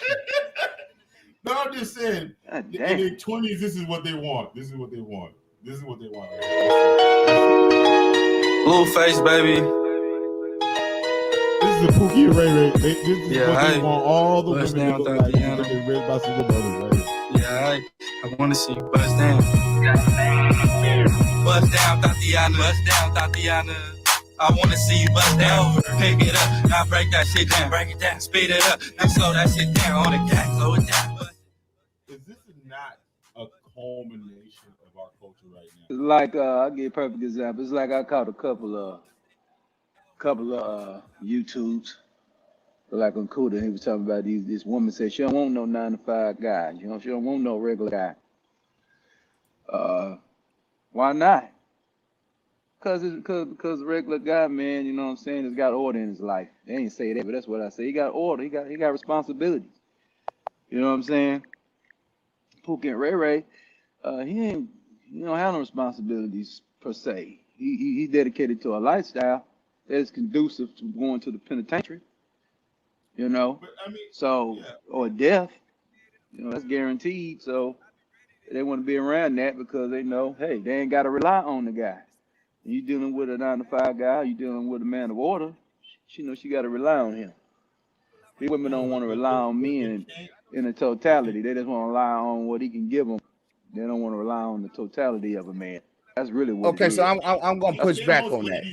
No, I'm just saying. In their 20s, this is what they want. This is what they want. Blueface, baby. This is the Pookie and Ray Ray. This is what they want all the women to look like. They read by Super Brothers, right? Yeah, I want to see you bust down. Bust down, Tatiana. Bust down, Tatiana. I want to see you bust down. Pick it up. Now break that shit down. Break it down. Speed it up. Now slow that shit down. On the gas, slow it down. Is this not a culmination of our culture right now? It's like I'll give a perfect example. It's like I caught a couple of YouTubes. Like on Kuda, he was talking about this woman said she don't want no 9-to-5 guy. You know, she don't want no regular guy. Why not? Because the regular guy, man, you know what I'm saying, has got order in his life. They ain't say that, but that's what I say. He got order. He got responsibilities. You know what I'm saying? Pookie and Ray Ray, he don't have no responsibilities per se. He's dedicated to a lifestyle that is conducive to going to the penitentiary. You know, but, I mean, so or death. You know, that's guaranteed. So they want to be around that because they know, hey, they ain't got to rely on the guy. You dealing with a 9-to-5 guy, you dealing with a man of order. She knows she got to rely on him. These women don't want to rely on men in the totality. They just want to rely on what he can give them. They don't want to rely on the totality of a man. That's really what. Okay, so I'm gonna push back on that.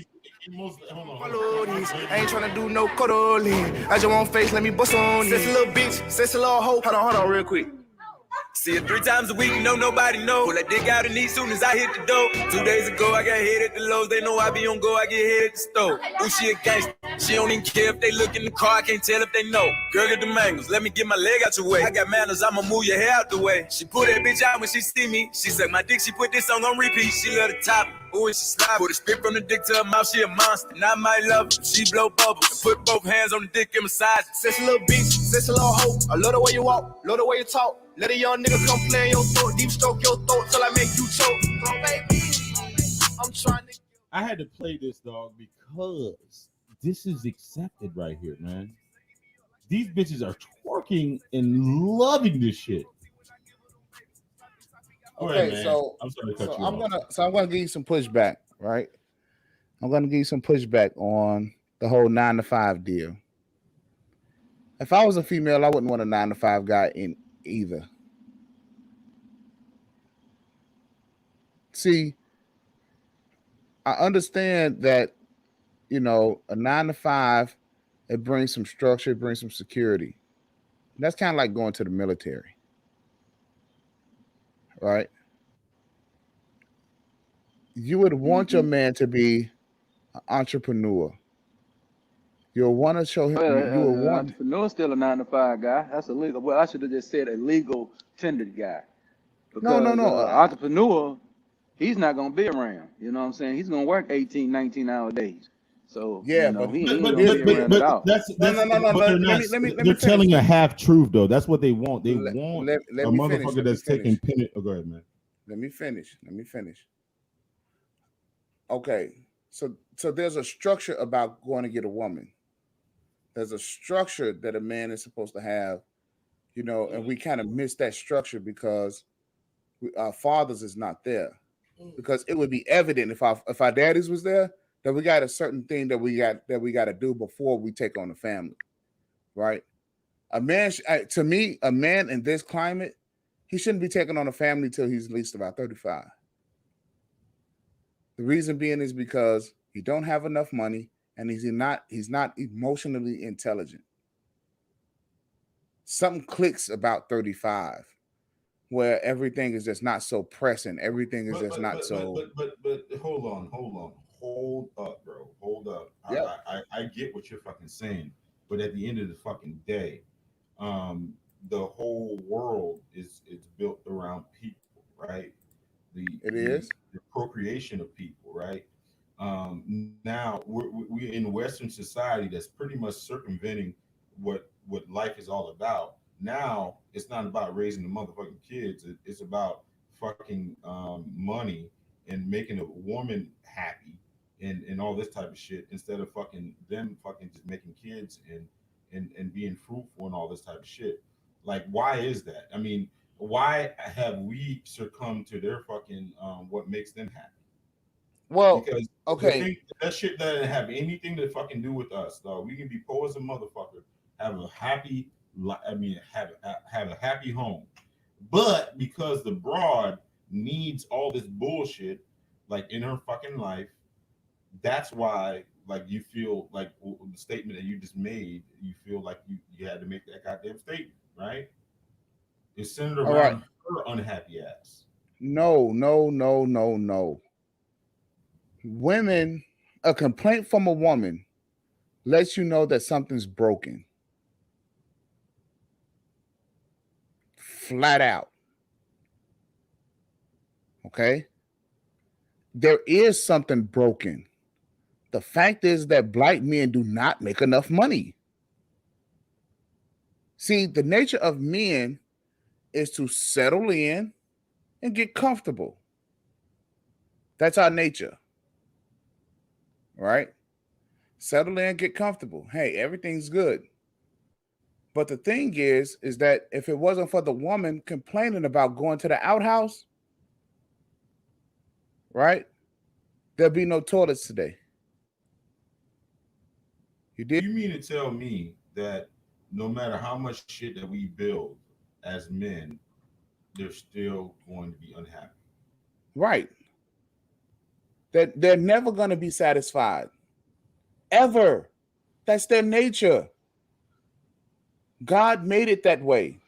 I ain't trying to do no cuddling. I just want face, let me bust on you. Sis a little bitch, sis a little hoe. Hold on, real quick. See it 3 times a week, no nobody know. Pull that dick out and eat soon as I hit the door. 2 days ago, I got hit at the Lowe's. They know I be on go, I get hit at the store. Ooh, she a gangster. She don't even care if they look in the car. I can't tell if they know. Girl, get the mangoes. Let me get my leg out your way. I got manners, I'ma move your hair out the way. She pull that bitch out when she see me. She suck my dick, she put this song on repeat. She love the top. Ooh, and she slide. Put a spit from the dick to her mouth, she a monster. And I might love her. She blow bubbles. And put both hands on the dick and massage. Sis a little bitch, sis a little hoe. I love the way you walk, love the way you talk. Let a young nigga come play in your throat, deep stroke your throat till I make you choke. Come on, baby. I'm trying to. I had to play this, dog, because this is accepted right here, man. These bitches are twerking and loving this shit. Okay, ahead, so I'm sorry to cut you I'm off. gonna give you some pushback, right? I'm gonna give you some pushback on the whole 9-to-5 deal. If I was a female, I wouldn't want a 9-to-5 guy in either. See, I understand that, you know, a 9 to 5, it brings some structure, it brings some security. That's kind of like going to the military, right? You would want your man to be an entrepreneur. You'll want to show him. Well, You will want. entrepreneur still a 9 to 5 guy. That's illegal. Well, I should have just said a legal tended guy. No. Because entrepreneur, he's not gonna be around. You know what I'm saying? He's gonna work 18, 19-hour days. So Yeah, you know, but he ain't gonna be around at all. that's No. but Let me they're telling a half truth though. That's what they want. They Let- want let a me motherfucker finish, let me that's taking finish. pin. Oh, go ahead, man. Let me finish. Okay, so there's a structure about going to get a woman. There's a structure that a man is supposed to have, you know, and we kind of miss that structure because our fathers is not there. Because it would be evident if our daddies was there that we got a certain thing that we got to do before we take on the family, right? A man, to me, a man in this climate, he shouldn't be taking on a family till he's at least about 35. The reason being is because he don't have enough money and he's not emotionally intelligent. Something clicks about 35 where everything is just not so pressing. Everything is just not so. But hold on, hold up, bro, hold up. Yeah. I get what you're fucking saying, but at the end of the fucking day, the whole world is built around people, right? The procreation of people, right? Now we're in Western society that's pretty much circumventing what life is all about. Now it's not about raising the motherfucking kids. It's about fucking money and making a woman happy and all this type of shit instead of fucking them fucking just making kids and being fruitful and all this type of shit. Like, why is that? I mean, why have we succumbed to their fucking what makes them happy? Well, because okay, that shit doesn't have anything to fucking do with us, dog. We can be poor as a motherfucker, have a happy, have a happy home, but because the broad needs all this bullshit, like in her fucking life, that's why, like, you feel like the statement that you just made, you feel like you had to make that goddamn statement, right? It's centered around her unhappy ass. No. Women, a complaint from a woman lets you know that something's broken. Flat out. Okay? There is something broken. The fact is that black men do not make enough money. See, the nature of men is to settle in and get comfortable. That's our nature. Right? Settle in, get comfortable. Hey, everything's good. But the thing is that if it wasn't for the woman complaining about going to the outhouse, right, there'd be no toilets today. You did? You mean to tell me that no matter how much shit that we build as men, they're still going to be unhappy? Right. They're never going to be satisfied. Ever. That's their nature. God made it that way.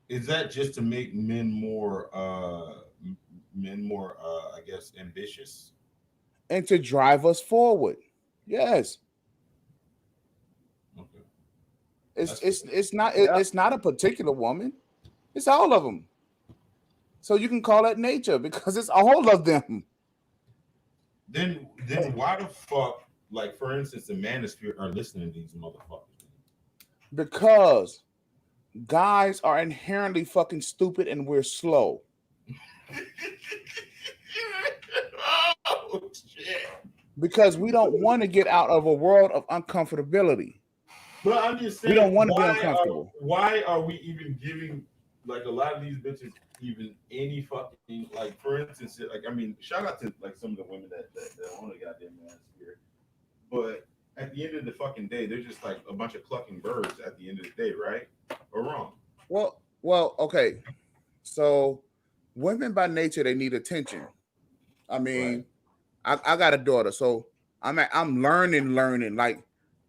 Is that just to make men more I guess ambitious? And to drive us forward. Yes. Okay. It's not a particular woman. It's all of them. So you can call that nature because it's all of them. Then why the fuck, like, for instance, the manosphere are listening to these motherfuckers? Because guys are inherently fucking stupid and we're slow. Oh shit. Because we don't want to get out of a world of uncomfortability. But I'm just saying, we don't want to be uncomfortable. Why are we even giving, like, a lot of these bitches even any fucking, like, for instance, like, I mean, shout out to, like, some of the women that own a goddamn manosphere, but at the end of the fucking day, they're just like a bunch of clucking birds at the end of the day, right? Or wrong? Well, okay. So women by nature, they need attention. I mean, I got a daughter, so I'm learning, like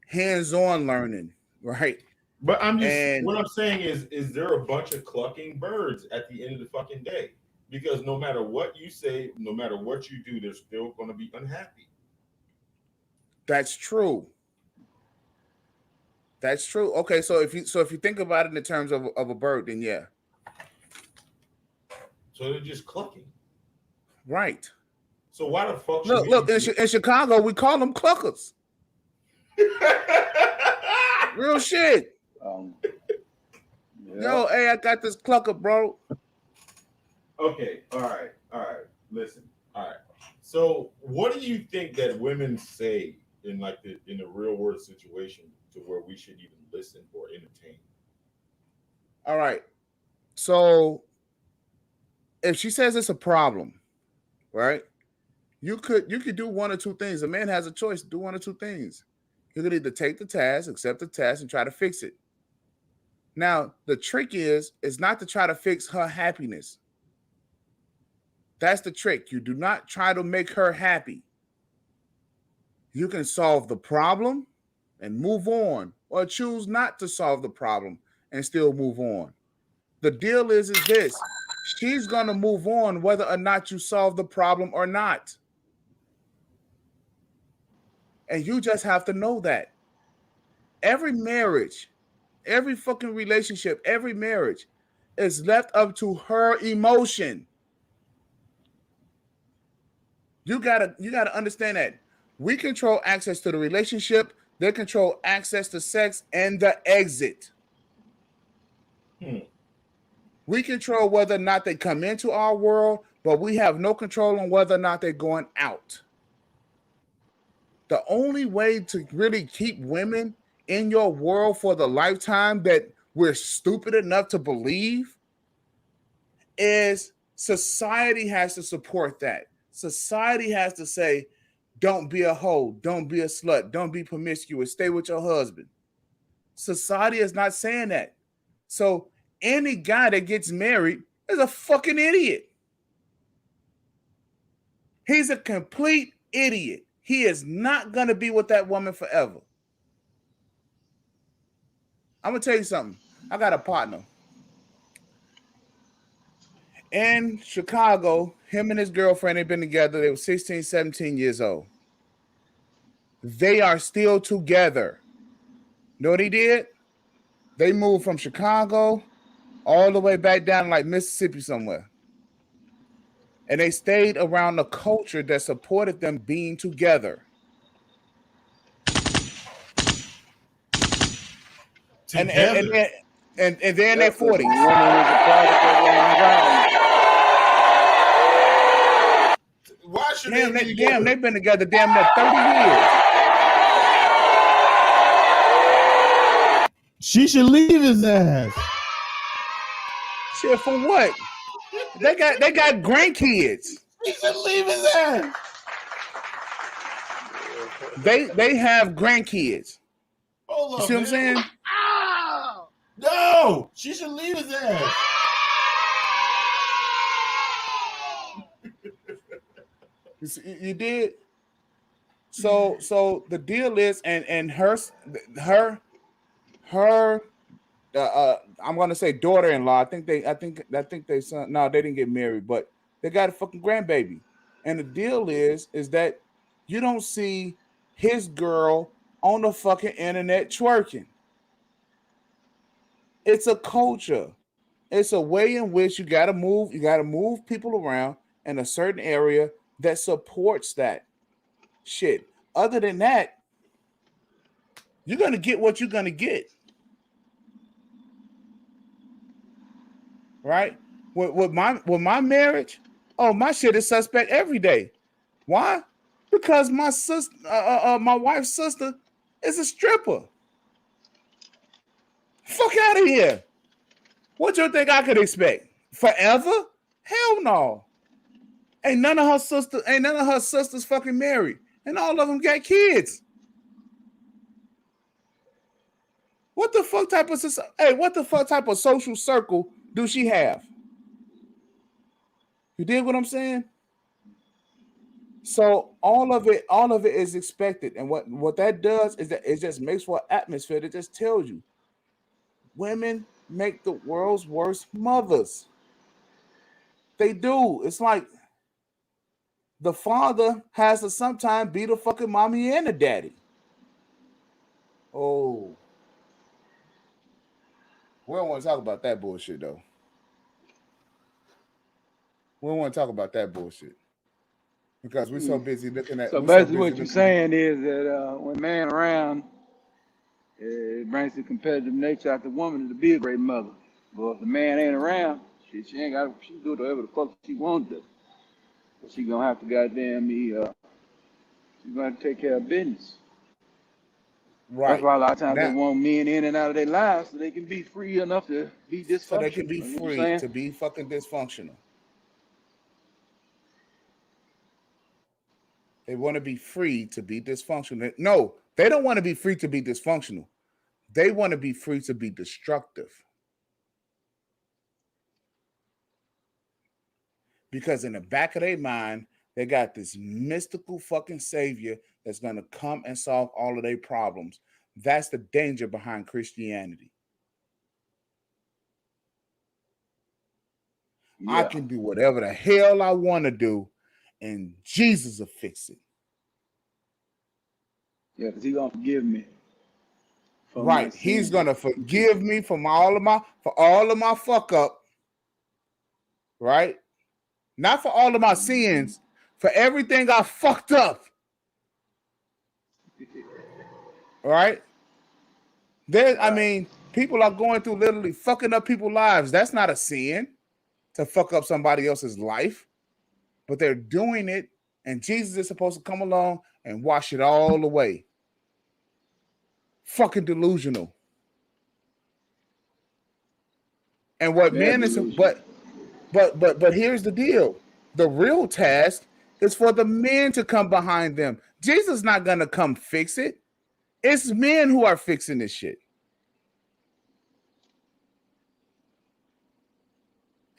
hands-on learning, right? But what I'm saying is there a bunch of clucking birds at the end of the fucking day? Because no matter what you say, no matter what you do, they're still going to be unhappy. That's true. That's true. Okay, so if you think about it in terms of a bird, then yeah. So they're just clucking. Right. So why the fuck? Look in Chicago, we call them cluckers. Real shit. Yeah. Yo, hey, I got this clucker, bro. Okay, all right. Listen, all right. So, what do you think that women say in the real world situation to where we should even listen or entertain? All right. So, if she says it's a problem, right? You could do one or two things. A man has a choice to do one or two things. You could either take the task, accept the task, and try to fix it. Now, the trick is not to try to fix her happiness. That's the trick. You do not try to make her happy. You can solve the problem and move on, or choose not to solve the problem and still move on. The deal is this. She's going to move on whether or not you solve the problem or not. And you just have to know that. Every marriage, every fucking relationship, every marriage is left up to her emotion. You gotta understand that. We control access to the relationship. They control access to sex and the exit. We control whether or not they come into our world, but we have no control on whether or not they're going out. The only way to really keep women in your world for the lifetime that we're stupid enough to believe is society has to support that. Society has to say, don't be a hoe, don't be a slut, don't be promiscuous, stay with your husband. Society is not saying that. So any guy that gets married is a fucking idiot. He's a complete idiot. He is not going to be with that woman forever. I'm going to tell you something. I got a partner. In Chicago, him and his girlfriend had been together. They were 16, 17 years old. They are still together. Know what he did? They moved from Chicago all the way back down like Mississippi somewhere. And they stayed around the culture that supported them being together. And they're in their 40s. Why should they've been together damn near 30 years. She should leave his ass. Shit, for what? They got grandkids. She should leave his ass. They have grandkids. Hold on, you see what I'm saying? No, she should leave his ass. You did. So the deal is, and her I'm gonna say daughter-in-law. I think they son. No, they didn't get married, but they got a fucking grandbaby. And the deal is that you don't see his girl on the fucking internet twerking. It's a culture. It's a way in which you gotta move people around in a certain area that supports that shit. Other than that, you're gonna get what you're gonna get. Right? With my marriage, my shit is suspect every day. Why? Because my sister, my wife's sister, is a stripper. Fuck out of here. What you think I could expect? Forever? Hell no. Ain't none of her sisters fucking married, and all of them got kids. What the fuck type of social circle do she have? You dig what I'm saying? So all of it is expected. And what that does is that it just makes for an atmosphere that just tells you women make the world's worst mothers. They do. It's like the father has to sometimes be the fucking mommy and the daddy. Oh. We don't want to talk about that bullshit, though. We don't want to talk about that bullshit. Because we're so busy looking at... So basically what you're saying is that when man around, it brings the competitive nature out the woman to be a great mother. But if the man ain't around, she ain't got... She do whatever the fuck she wants to. But she gonna have to goddamn me... she's gonna have to take care of business. Right. That's why a lot of times they want men in and out of their lives so they can be free enough to be dysfunctional. So they can be free to be fucking dysfunctional. They want to be free to be dysfunctional. No, they don't want to be free to be dysfunctional. They want to be free to be destructive. Because in the back of their mind, they got this mystical fucking savior that's going to come and solve all of their problems. That's the danger behind Christianity. Yeah. I can do whatever the hell I want to do, and Jesus will fix it. Yeah, because he's going to forgive me. Right. He's going to forgive me for all of my fuck up. Right? Not for all of my sins, for everything I fucked up. All right? I mean, people are going through literally fucking up people's lives. That's not a sin to fuck up somebody else's life. But they're doing it, and Jesus is supposed to come along and wash it all away. Fucking delusional. And what men is, but here's the deal. The real task is for the men to come behind them. Jesus is not gonna come fix it. It's men who are fixing this shit.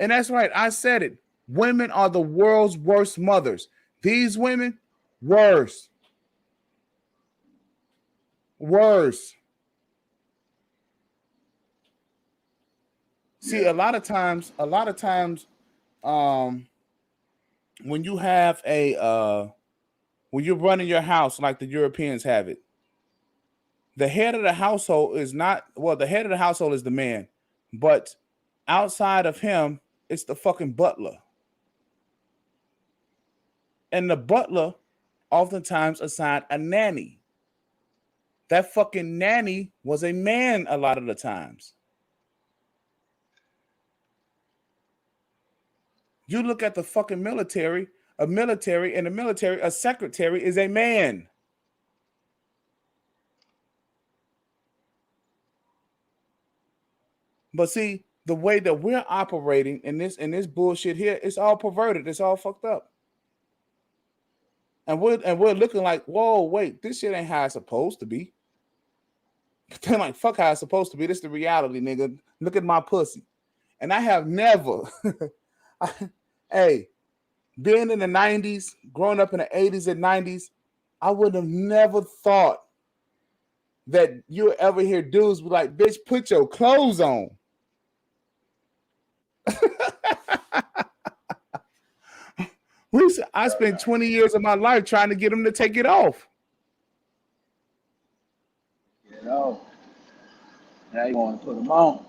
And that's right. I said it. Women are the world's worst mothers. These women, worse. Worse. See, a lot of times, when you have when you're running your house like the Europeans have it, the head of the household is the head of the household is the man, but outside of him, it's the fucking butler. And the butler oftentimes assigned a nanny. That fucking nanny was a man a lot of the times. You look at the fucking military, a secretary is a man. But see, the way that we're operating in this bullshit here, it's all perverted. It's all fucked up. And we're looking like, whoa, wait, this shit ain't how it's supposed to be. They're like, fuck how it's supposed to be. This is the reality, nigga. Look at my pussy. And I have never, being in the 90s, growing up in the 80s and 90s, I would have never thought that you ever hear dudes be like, bitch, put your clothes on. I spent 20 years of my life trying to get them to take it off. You know, now you want to put them on.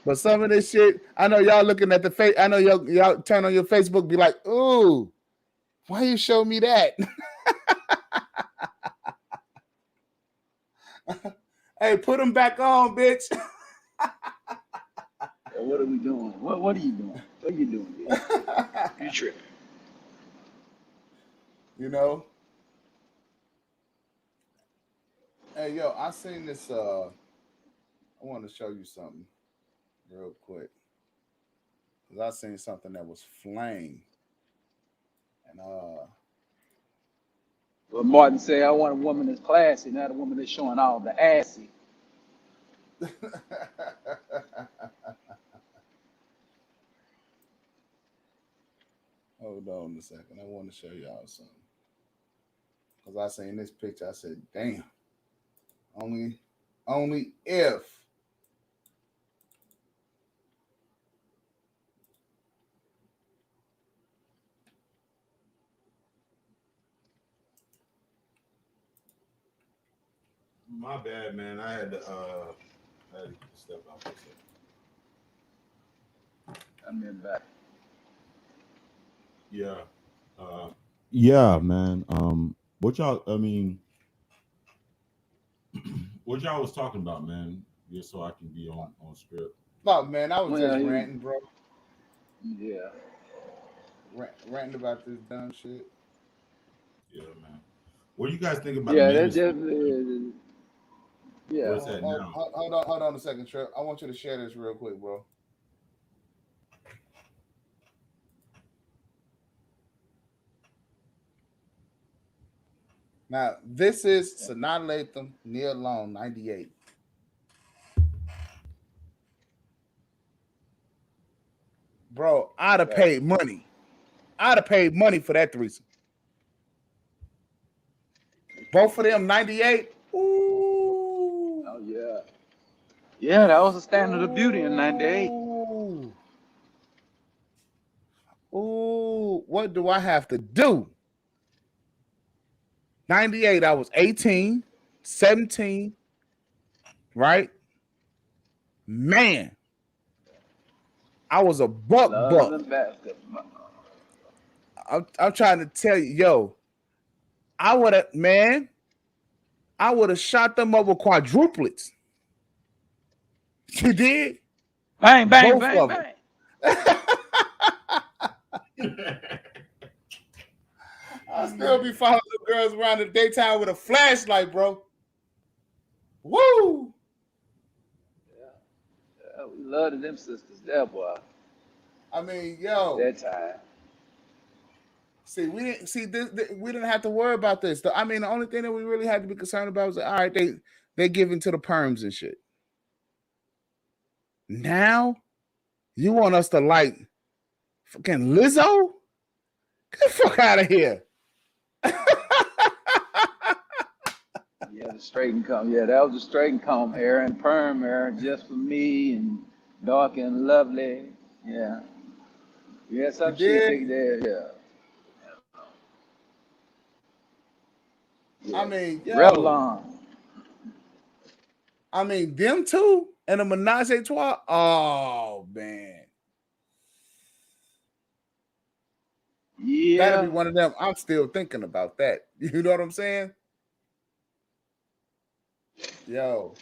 But some of this shit, I know y'all looking at the face. I know y'all turn on your Facebook, be like, ooh, why you show me that? Hey, put them back on, bitch. What are we doing? What are you doing? What are you doing? You tripping. You know? Hey, yo, I seen this. I want to show you something real quick. Because I seen something that was flame. And But Martin said, I want a woman that's classy, not a woman that's showing all the assy. Hold on a second. I want to show y'all something. Because I seen this picture, I said, damn. Only if. My bad, man. I had to step out for a second. I'm in back. Yeah. Yeah, man. What y'all was talking about, man? Just so I can be on script. No, man, I was just ranting, bro. Yeah. Ranting about this dumb shit. Yeah, man. What do you guys think about? Yeah, that definitely. Yeah. Where's that now? Hold on a second, Trip. I want you to share this real quick, bro. Now, this is Sanaa Lathan, Nia Long, 98. Bro, I'd have paid money. I'd have paid money for that threesome. Both of them, 98. Ooh. Oh, yeah. Yeah, that was a standard of beauty in 98. Ooh, what do I have to do? 98, I was 18, 17, right? Man, I was a buck. I'm trying to tell you, yo, I would have shot them up with quadruplets. You did? Bang, bang, Both bang, of bang. I'll still be following the girls around the daytime with a flashlight, bro. Woo! Yeah, we loved them sisters there, boy. I mean, yo. That time. See, we didn't have to worry about this. I mean, the only thing that we really had to be concerned about was all right, they giving to the perms and shit. Now, you want us to like fucking Lizzo? Get the fuck out of here. Yeah, the straight and comb. Yeah, that was the straight and comb hair and perm hair just for me and dark and lovely. Yeah. Yeah, some shit there, yeah. I mean, yo, Revlon. I mean, them two and a Menage a Trois. Oh man, yeah, that'd be one of them. I'm still thinking about that. You know what I'm saying? Yo,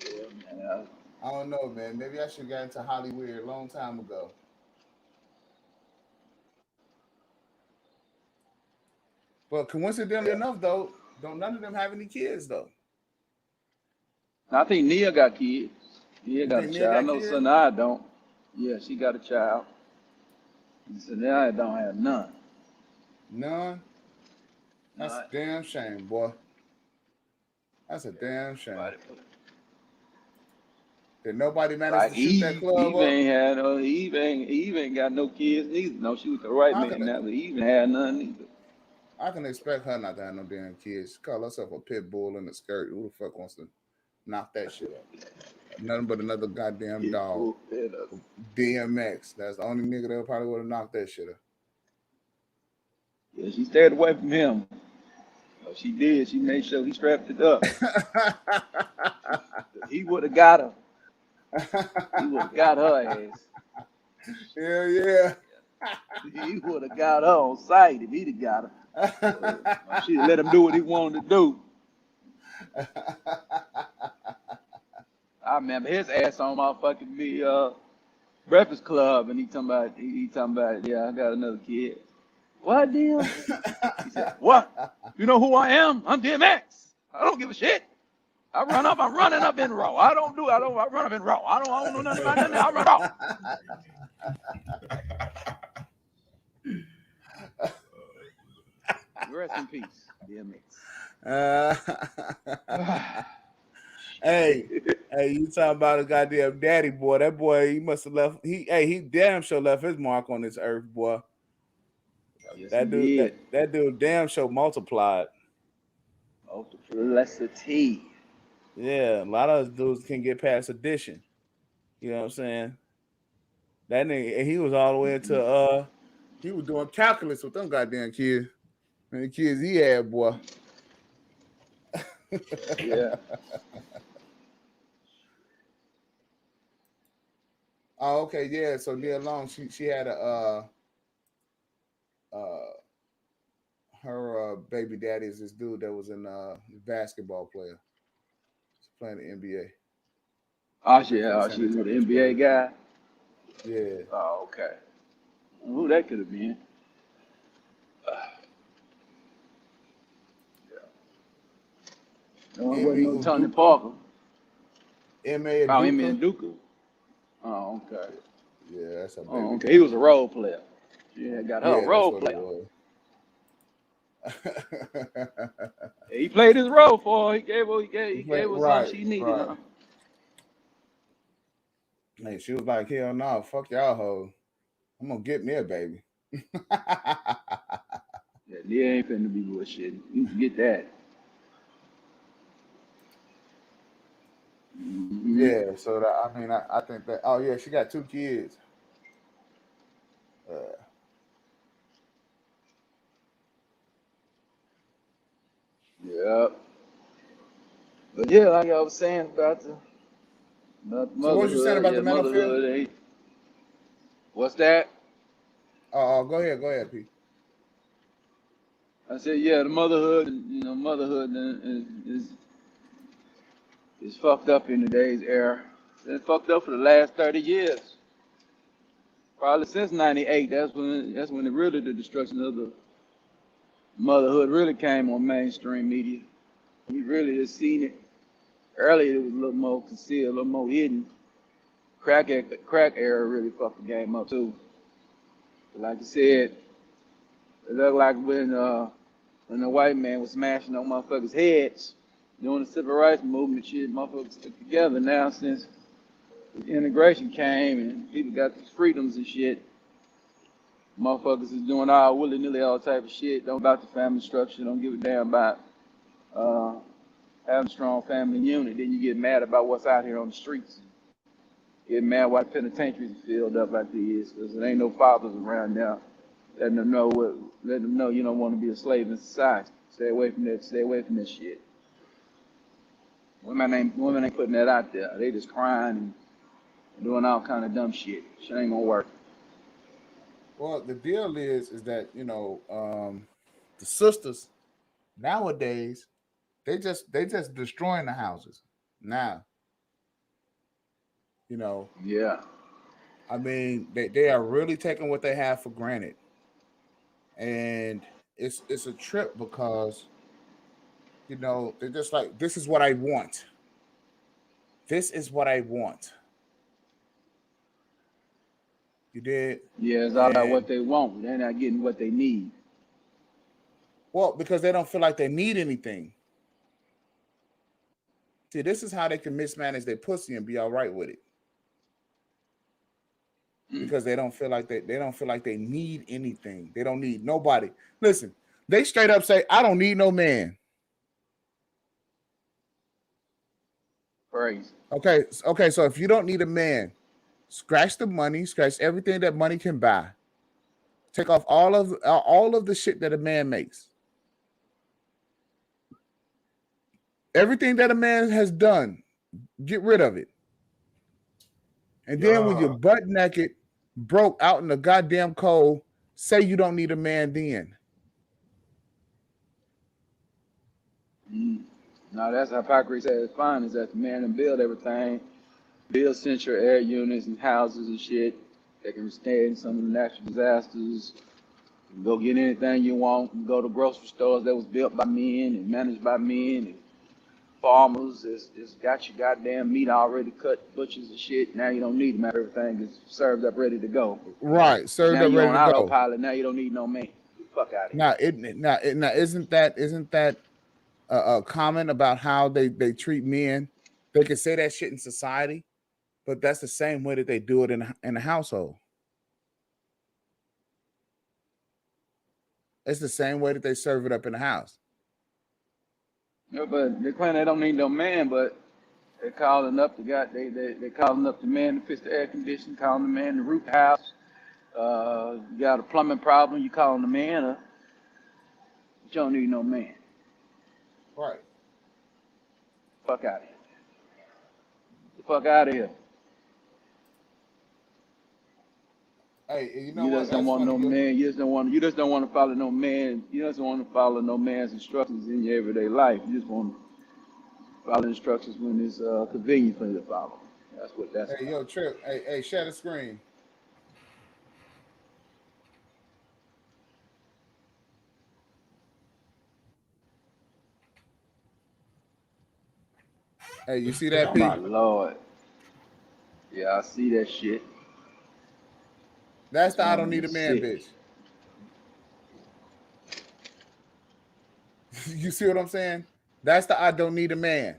yeah, I don't know, man. Maybe I should have got into Hollywood a long time ago. But coincidentally enough, though, don't none of them have any kids though. I think Nia got kids. Nia got a child. I know Sanaa don't. Yeah, she got a child. Sanaa don't have none. None? That's a damn shame, boy. That's a damn shame. Did nobody manage to shoot that club up? Eve ain't got no kids neither. No, she was the right man now, but Eve ain't had none neither. I can expect her not to have no damn kids. She call herself a pit bull in a skirt. Who the fuck wants to knock that shit up? Nothing but another goddamn dog. DMX. That's the only nigga that probably would have knocked that shit up. Yeah, she stayed away from him. Oh, she did. She made sure he strapped it up. He would have got her. He would have got her ass. Hell yeah. He would have got her on sight if he'd have got her. She'd let him do what he wanted to do. I remember his ass on motherfucking me Breakfast Club, and he talking about, yeah, I got another kid. What deal? He said, what? You know who I am? I'm DMX. I don't give a shit. I'm running up in Raw. I run up in Raw. I don't know nothing about nothing. I run off. Rest in peace, DMX. Hey, you talking about a goddamn daddy boy? That boy, he must have left. He damn sure left his mark on this earth, boy. Yes, That dude, indeed. that dude, damn show multiplied. Multiplicity. Yeah, a lot of dudes can get past addition. You know what I'm saying? That nigga, and he was all the way into he was doing calculus with them goddamn kids. And the kids he had, boy. Yeah. Oh, okay, yeah. So Nia Long, she had her baby daddy is this dude that was in basketball player. He's playing the NBA. Oh, she was the NBA guy. Yeah. Oh, okay. Who that could have been? No, it wasn't no Tony Parker. M.A. Oh, Ime Udoka. Oh, okay. Yeah, that's a baby. Oh, okay. He was a role player. She had got her a role player. Yeah, he played his role for her. He gave her something she needed. Right. Huh? Hey, she was like, hell no, fuck y'all hoes. I'm gonna get me a baby. Yeah, Nia ain't finna be bullshit. You can get that. Mm-hmm. Yeah, so that, I mean, I think that. Oh yeah, she got 2 kids. Yeah. But yeah, like I was saying about the motherhood. So what you saying about the mental field? What's that? Oh, go ahead, Pete. I said, yeah, the motherhood, is fucked up in today's era. It's fucked up for the last 30 years. Probably since '98. That's when the destruction of the motherhood really came on mainstream media. We really just seen it. Earlier it was a little more concealed, a little more hidden. Crack era really fucked the game up too. But like you said, it looked like when the white man was smashing on motherfuckers' heads during the civil rights movement, shit, motherfuckers stuck together. Now since integration came and people got these freedoms and shit, motherfuckers is doing all willy-nilly all type of shit. Don't about the family structure, don't give a damn about having a strong family unit. Then you get mad about what's out here on the streets. Get mad why the penitentiaries are filled up like these, because there ain't no fathers around now letting them know you don't want to be a slave in society. Stay away from that. Stay away from this shit. Women ain't putting that out there. They just crying and doing all kind of dumb shit. Shit ain't gonna work. Well, the deal is that the sisters nowadays they just destroying the houses now. Yeah. I mean, they are really taking what they have for granted, and it's a trip because they're just like, this is what I want. This is what I want. You did? Yeah, it's all about what they want. They're not getting what they need. Well, because they don't feel like they need anything. See, this is how they can mismanage their pussy and be all right with it. Because they don't feel like they need anything. They don't need nobody. Listen, they straight up say, I don't need no man. Crazy. Okay, so if you don't need a man, scratch the money, scratch everything that money can buy. Take off all of the shit that a man makes. Everything that a man has done, get rid of it. And then when you're butt naked, broke out in the goddamn cold, say you don't need a man then. No, that's how hypocrisy at its finest. That the man and build everything, build central air units and houses and shit that can withstand some of the natural disasters. You can go get anything you want. You can go to grocery stores that was built by men and managed by men, and farmers it's got your goddamn meat already cut, butchers and shit. Now you don't need them. Everything is served up, ready to go. Right, served up, ready to go. Now you're on autopilot. Now you don't need no man. Fuck out of here. Now, isn't that a comment about how they treat men? They can say that shit in society, but that's the same way that they do it in a household. It's the same way that they serve it up in the house. Yeah, but they claim they don't need no man, but they're calling up the guy. They calling up the man to fix the air conditioning, calling the man to roof house. You got a plumbing problem, you calling the man up. You don't need no man. Right. Fuck out of here. The fuck out of here. Hey, you know You what? just don't That's want no funny. man. You just don't want to follow no man. You just don't want to follow no man's instructions in your everyday life. You just want to follow instructions when it's convenient for you to follow. That's what that's Hey, about. yo, Trip. Hey, share the screen. Hey, you see that, Oh P? my lord. Yeah, I see that shit. That's the I Man, don't need a man, sick. bitch. You see what I'm saying? That's the I don't need a man.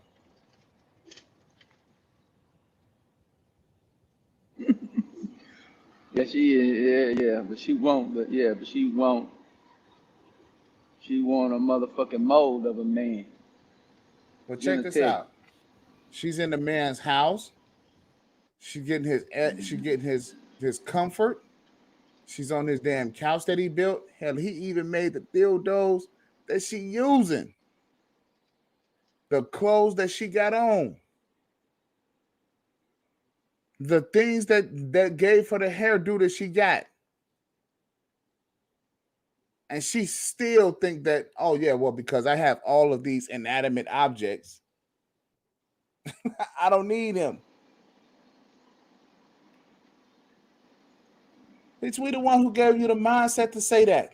Yeah, she is. Yeah, but she won't. But she won't. She want a motherfucking mold of a man. But Then check I this tell you. out. She's in the man's house. She getting his comfort. She's on his damn couch that he built. Hell, he even made the dildos that she using. The clothes that she got on. The things that gave her the hairdo that she got. And she still think that, oh yeah, well, because I have all of these inanimate objects, I don't need him. Bitch, we the one who gave you the mindset to say that.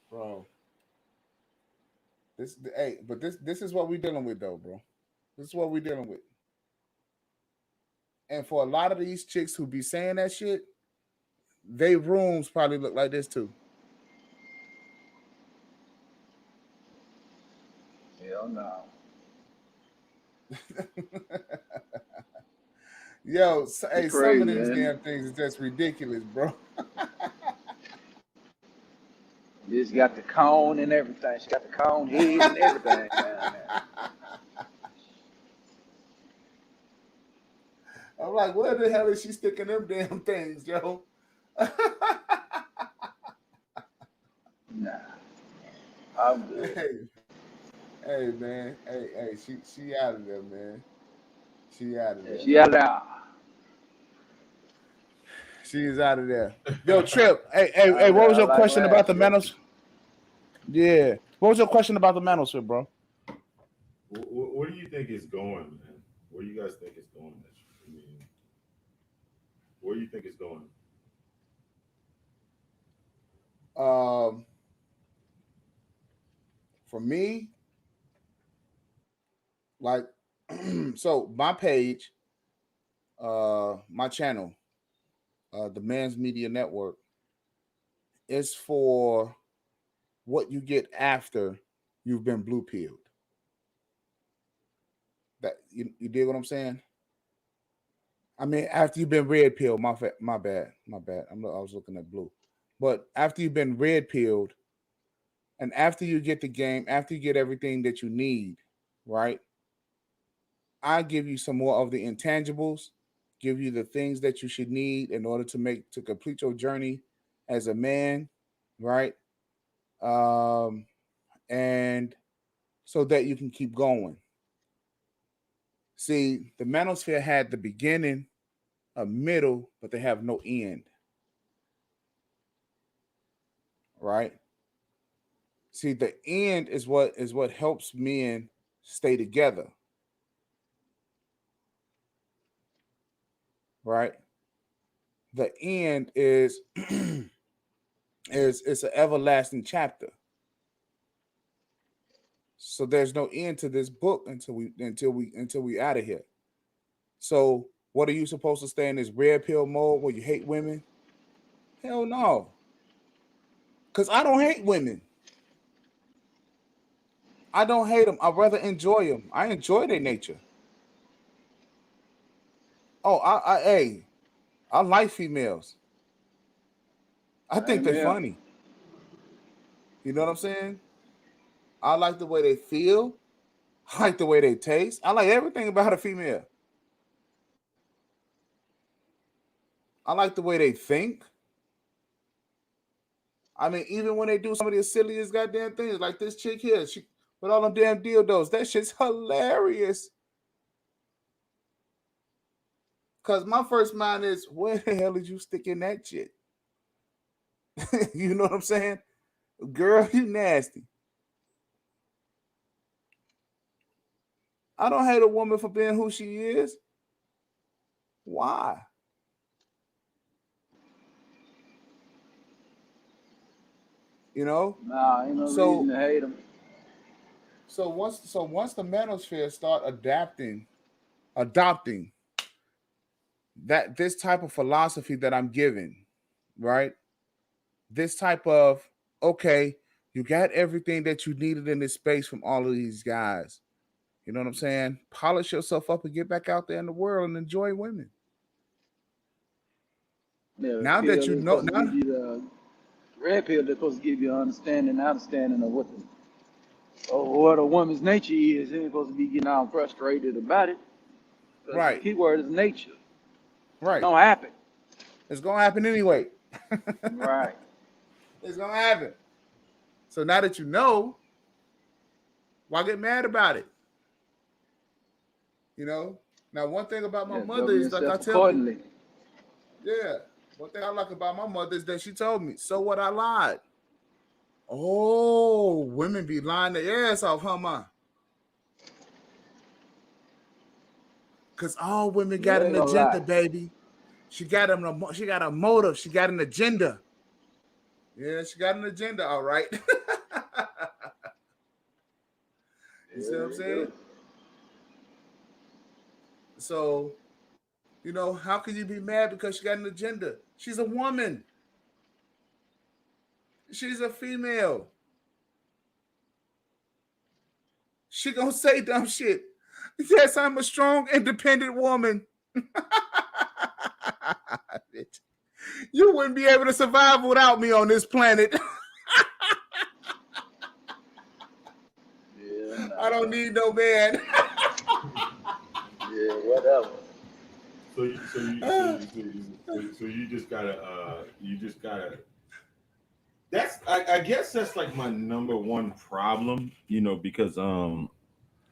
Bro. This is what we're dealing with though, bro. This is what we're dealing with. And for a lot of these chicks who be saying that shit, they rooms probably look like this too. Hell no. Yo, hey, Crazy, some of these man. damn things is just ridiculous, bro. She's got the cone and everything. She got the cone head and everything down there. I'm like, where the hell is she sticking them damn things, yo? Nah. I'm good. Hey, man. Hey, she out of there, man. She out of there. She out there. She is out of there. Yo, Trip. Hey, what was your question about the Manosphere? Yeah. What was your question about the Manosphere, bro? Where do you think it's going, man? Where do you guys think it's going? I mean, where do you think it's going? For me, like, so my page, my channel, the Man's Media Network, is for what you get after you've been blue pilled. That you dig what I'm saying? I mean, after you've been red pilled, my bad. I was looking at blue. But after you've been red pilled, and after you get the game, after you get everything that you need, right? I give you some more of the intangibles, give you the things that you should need in order to complete your journey as a man, right? And so that you can keep going. See, the Manosphere had the beginning, a middle, but they have no end. Right? See, the end is what helps men stay together. Right? The end is it's an everlasting chapter. So there's no end to this book until we out of here. So what are you supposed to stay in this red pill mode where you hate women? Hell no. Because I don't hate women. I don't hate them. I'd rather enjoy them. I enjoy their nature. Oh, I like females. I think they're Amen. funny. You know what I'm saying? I like the way they feel. I like the way they taste. I like everything about a female. I like the way they think. I mean, even when they do some of the silliest goddamn things, like this chick here, she with all them damn dildos, that shit's hilarious. Cause my first mind is, where the hell did you stick in that shit? You know what I'm saying? Girl, you nasty. I don't hate a woman for being who she is. Why? You know? Nah, ain't no reason to hate them. So once the manosphere start adopting that this type of philosophy that I'm giving, right? This type of, okay, you got everything that you needed in this space from all of these guys. You know what I'm saying? Polish yourself up and get back out there in the world and enjoy women. Yeah, Now that you know, now the red pill that's supposed to give you an understanding of what a woman's nature is. You ain't supposed to be getting all frustrated about it. Right. The key word is nature. Right. It's gonna happen. It's gonna happen anyway. Right. It's gonna happen. So now that you know, why get mad about it? You know. Now, one thing about my mother is, like I tell you, yeah. One thing I like about my mother is that she told me, so what, I lied. Oh, women be lying their ass off, huh, ma? Because all women got an agenda, baby. She got a motive. She got an agenda. Yeah, she got an agenda, all right. You see what I'm saying? So, you know, how can you be mad because she got an agenda? She's a woman. She's a female. She gonna say dumb shit. Yes, I'm a strong, independent woman. You wouldn't be able to survive without me on this planet. Yeah, I don't need no man. Yeah, whatever. So you just gotta that's I guess that's like my number one problem, you know, because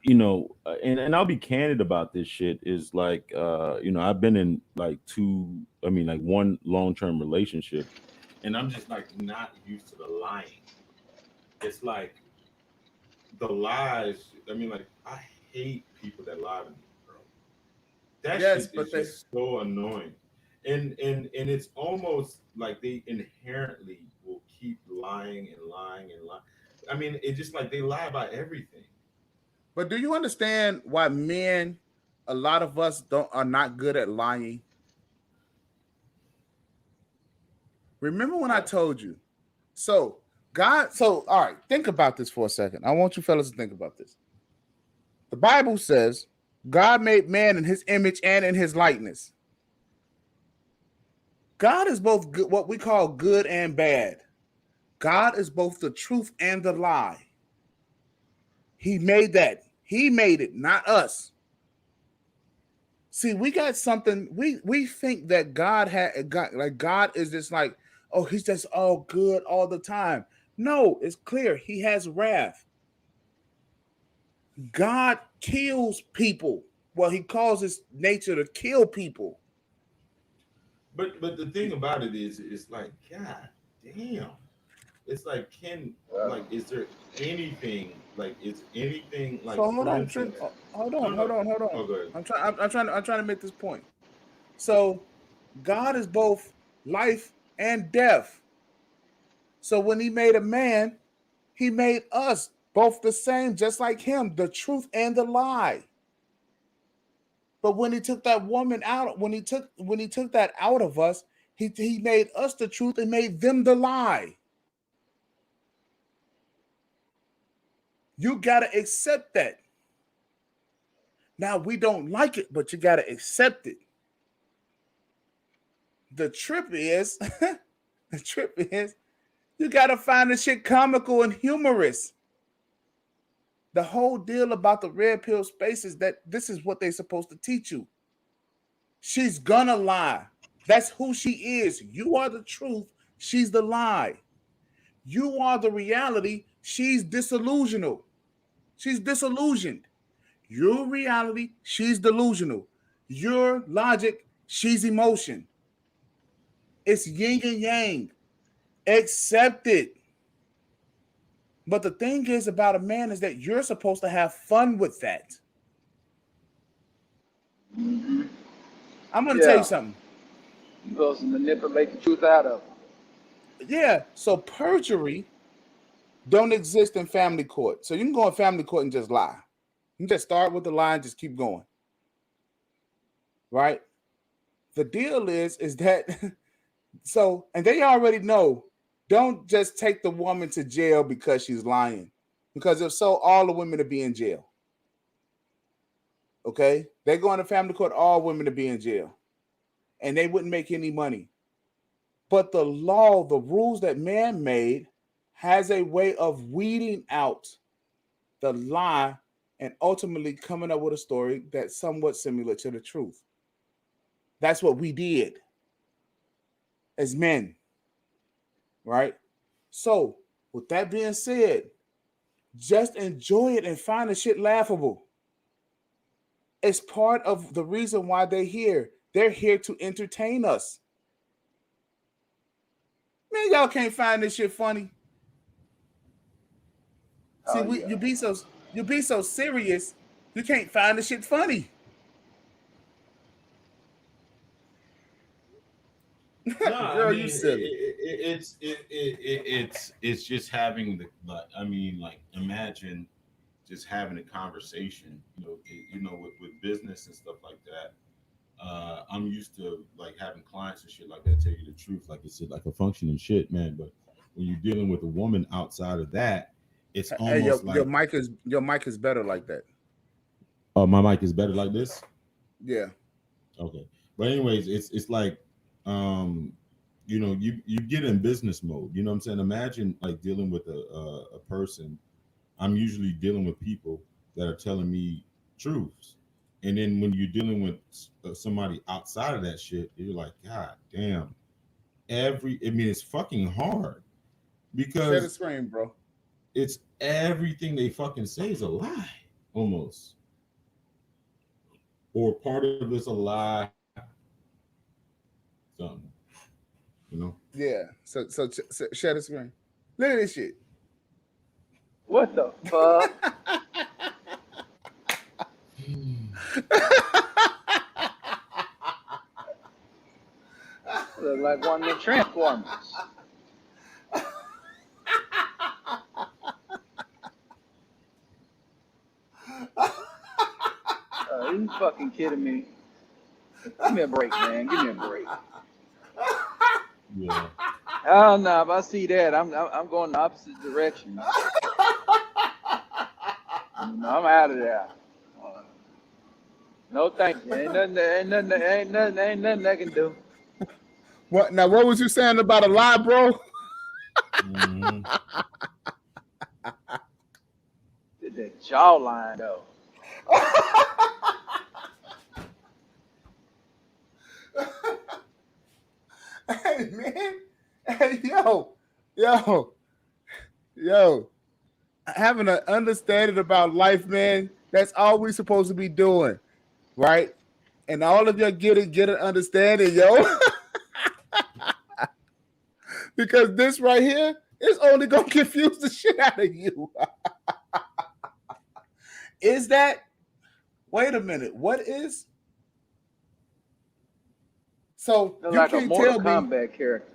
you know, and I'll be candid about this shit, is like you know, I've been in like one long-term relationship, and I'm just like not used to the lying. It's like the lies, I mean, like I hate people that lie to me, bro. That shit is just so annoying. And it's almost like they inherently will keep lying and lying and lying. I mean, it's just like they lie about everything. But do you understand why men, a lot of us are not good at lying? Remember when I told you? So all right, think about this for a second. I want you fellas to think about this. The Bible says God made man in his image and in his likeness. God is both good, what we call good and bad. God is both the truth and the lie. He made that. He made it, not us. See, we got something. We think that God is just like, oh, he's just all good all the time. No, it's clear. He has wrath. God kills people. Well, he calls his nature to kill people. But the thing about it is, it's like, God damn. It's like, is there anything, like, is anything like? So hold on. Oh, go ahead. I'm trying to make this point. So God is both life and death. So when he made a man, he made us both the same, just like him, the truth and the lie. But when he took that woman out, when he took that out of us, he made us the truth and made them the lie. You got to accept that. Now, we don't like it, but you got to accept it. The trip is The trip is you got to find the shit comical and humorous. The whole deal about the red pill space is that this is what they're supposed to teach you. She's gonna lie. That's who she is. You are the truth. She's the lie. You are the reality. She's disillusional. She's disillusioned. Your reality, she's delusional. Your logic, she's emotion. It's yin and yang. Accept it. But the thing is about a man is that you're supposed to have fun with that. Mm-hmm. I'm going to tell you something. You're supposed to manipulate the truth out of them. Yeah. So perjury don't exist in family court. So you can go in family court and just lie. You can just start with the lie and just keep going. Right? The deal is that, so, and they already know, don't just take the woman to jail because she's lying. Because if so, all the women will be in jail. Okay? They go into family court, all women will be in jail. And they wouldn't make any money. But the law, the rules that man made, has a way of weeding out the lie and ultimately coming up with a story that's somewhat similar to the truth. That's what we did as men. Right? So, with that being said, just enjoy it and find the shit laughable. It's part of the reason why they're here. They're here to entertain us. Man, y'all can't find this shit funny. See, you be so serious, you can't find the shit funny. No, Girl, I mean, you silly. It's just having the imagine just having a conversation, with business and stuff like that. I'm used to like having clients and shit like that tell you the truth, like it's like a functioning shit, man. But when you're dealing with a woman outside of that, it's almost like your mic is better like that. Oh, my mic is better like this. Yeah. Okay, but anyways, it's like. You get in business mode. You know what I'm saying? Imagine like dealing with a person. I'm usually dealing with people that are telling me truths. And then when you're dealing with somebody outside of that shit, you're like, God damn. It's fucking hard. Because share the screen, bro. It's everything they fucking say is a lie, almost. Or part of it's a lie. Something, Yeah. So share the screen. Look at this shit. What the fuck? Look like one of the Transformers. Are you fucking kidding me? Give me a break, man. Give me a break. Yeah. Oh no! If I see that, I'm going the opposite direction. I'm out of there. No, thank you. Ain't nothing I can do. What now? What was you saying about a lie, bro? Mm-hmm. Did that jawline though? Hey man, hey yo, having an understanding about life, man. That's all we supposed to be doing, right? And all of you get an understanding, yo. Because this right here is only gonna confuse the shit out of you. Is that? Wait a minute. What is? So They're you like can't a Mortal tell me. Kombat character.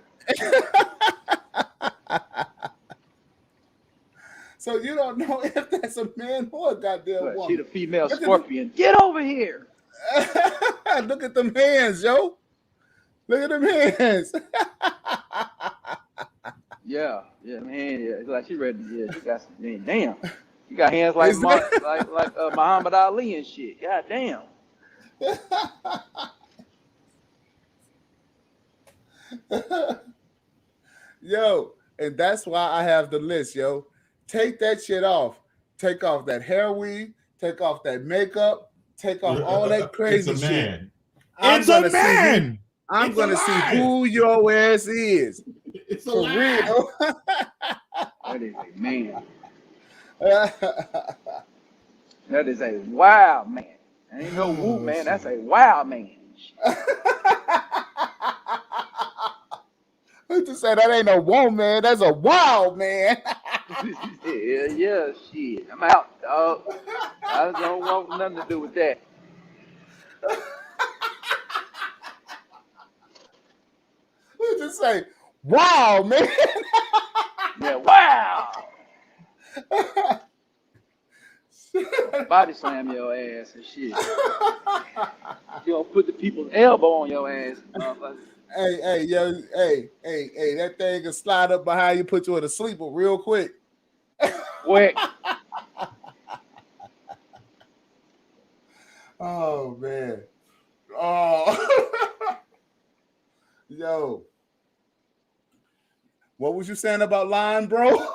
So you don't know if that's a man or a goddamn But woman. she the female scorpion. Get over here. Look at them hands, yo. Look at them hands. Yeah, man. Yeah, it's like she ready. Yeah, she got some. Damn, you got hands like Muhammad Ali and shit. God damn. Yo, and that's why I have the list, yo. Take that shit off. Take off that hair weave. Take off that makeup. Take off all that crazy It's a shit. man. It's a man. I'm It's gonna a see lie. who your ass is. It's a For lie. real. That is a man. That is a wild man. Ain't no woo man. That's a wild man. Who just said that ain't a woman? That's a wild man. Yeah, shit. I'm out, dog. I don't want nothing to do with that. Who just say, wow, man? Yeah, wow. Body slam your ass and shit. You don't put the people's elbow on your ass, motherfucker. Hey, yo, hey, that thing can slide up behind you, put you in a sleeper real quick. Quick. Oh, man. Oh. Yo. What was you saying about lying, bro?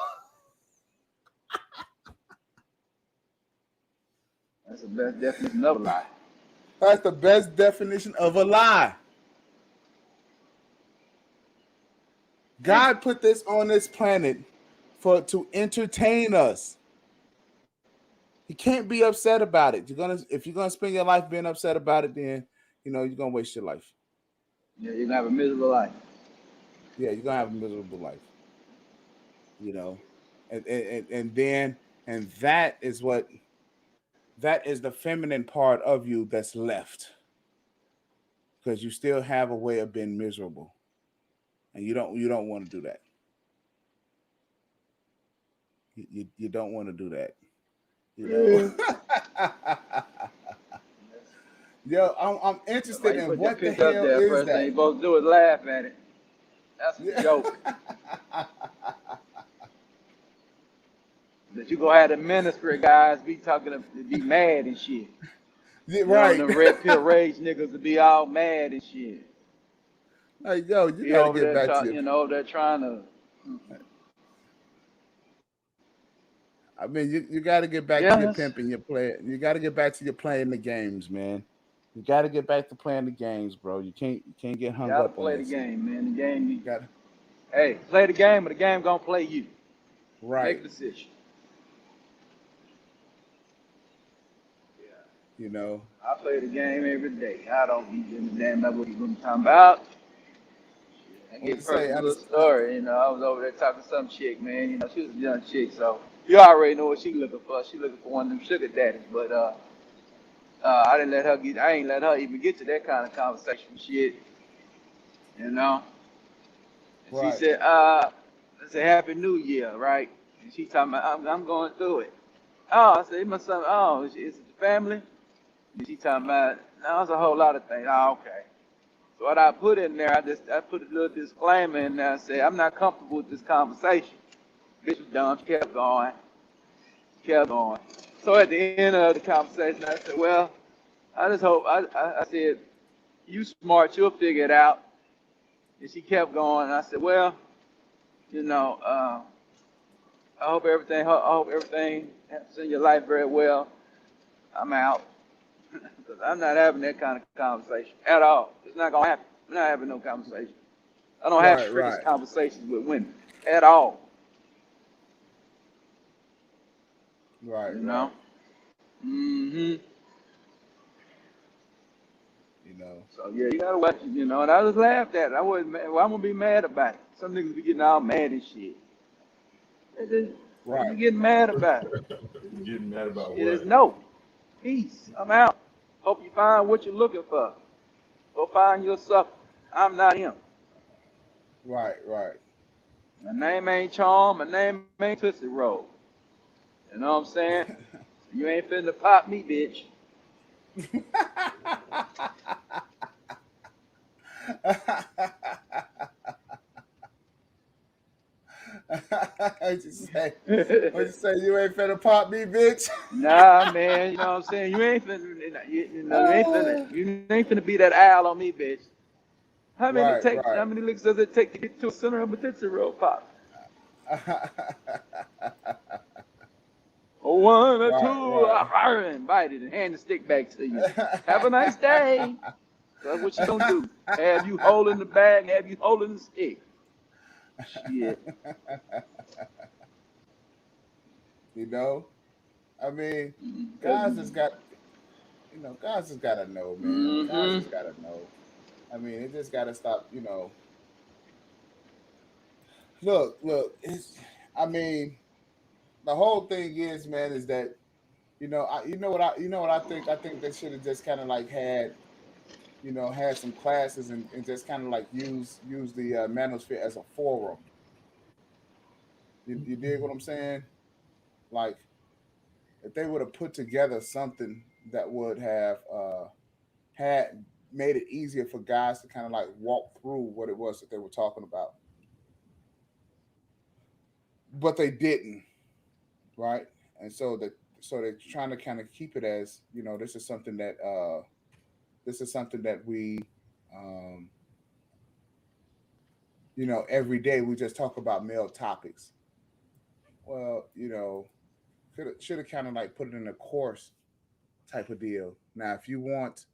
That's the best definition of a lie. That's the best definition of a lie. God put this on this planet to entertain us. You can't be upset about it. If you're gonna spend your life being upset about it, then you're gonna waste your life. Yeah, you're gonna have a miserable life. Yeah, you're gonna have a miserable life. And that is the feminine part of you that's left, because you still have a way of being miserable, and you don't want to do that. You don't want to do that. Yo, I'm interested in what the hell is First that. thing you're supposed to do is laugh at it. That's a joke. That you gonna have the ministry guys be mad and shit. Yeah, right. The red pill rage niggas to be all mad and shit. Like, yo, you gotta get back to your... they're trying to. I mean, you got to get back to your pimping, your play. You got to get back to your playing the games, man. You got to get back to playing the games, bro. You can't get hung up on play this. the game, man. The game. You got. Hey, play the game, but the game gonna play you. Right. Make a decision. I play the game every day. I don't be giving a damn about what you're gonna talk about. I get personal story. I was over there talking to some chick, man. She was a young chick, so you already know what she looking for. She looking for one of them sugar daddies, but I ain't let her even get to that kind of conversation shit. And right. She said, I said, Happy New Year, right? And she talking about, I'm going through it. Oh, I said, my son, is it the family? And she talking about, no, it's a whole lot of things. Oh, okay. So what I put in there, I put a little disclaimer in there. I said, I'm not comfortable with this conversation. Bitch was dumb. She kept going. So at the end of the conversation, I said, well, I just hope, I said, you smart, you'll figure it out. And she kept going. And I said, well, I hope everything happens in your life very well. I'm out. Because I'm not having that kind of conversation at all. It's not going to happen. I'm not having no conversation. I don't have strict conversations with women at all. Right. Mm-hmm. So yeah, you gotta watch it, and I just laughed at it. I wasn't mad. Well, I'm gonna be mad about it. Some niggas be getting all mad and shit. Right. You getting mad about it. Getting mad about It what? is no. Peace. I'm out. Hope you find what you're looking for. Go find yourself. I'm not him. Right. My name ain't Charm. My name ain't Tootsie Roll. You know what I'm saying? You ain't finna pop me, bitch. What'd you say? You ain't finna pop me, bitch? Nah, man. You know what I'm saying? You ain't finna be that owl on me, bitch. How many licks does it take to get to a center of a Tootsie Roll Pop? One or two, and bite it and hand the stick back to you. Have a nice day. That's what you gonna do. Have you holding the bag, have you holding the stick. Shit. You know? I mean, guys just got, guys just gotta know, man. Guys just gotta know. I mean, it just gotta stop, Look, the whole thing is, man, is that, what I think? I think they should have just kind of like had some classes and just kind of like use the manosphere as a forum. You dig what I'm saying? Like, if they would have put together something that would have had made it easier for guys to kind of like walk through what it was that they were talking about, but they didn't, right? And so they're trying to kind of keep it as, this is something that we every day we just talk about male topics. Well, should have kind of like put it in a course type of deal. Now, if you want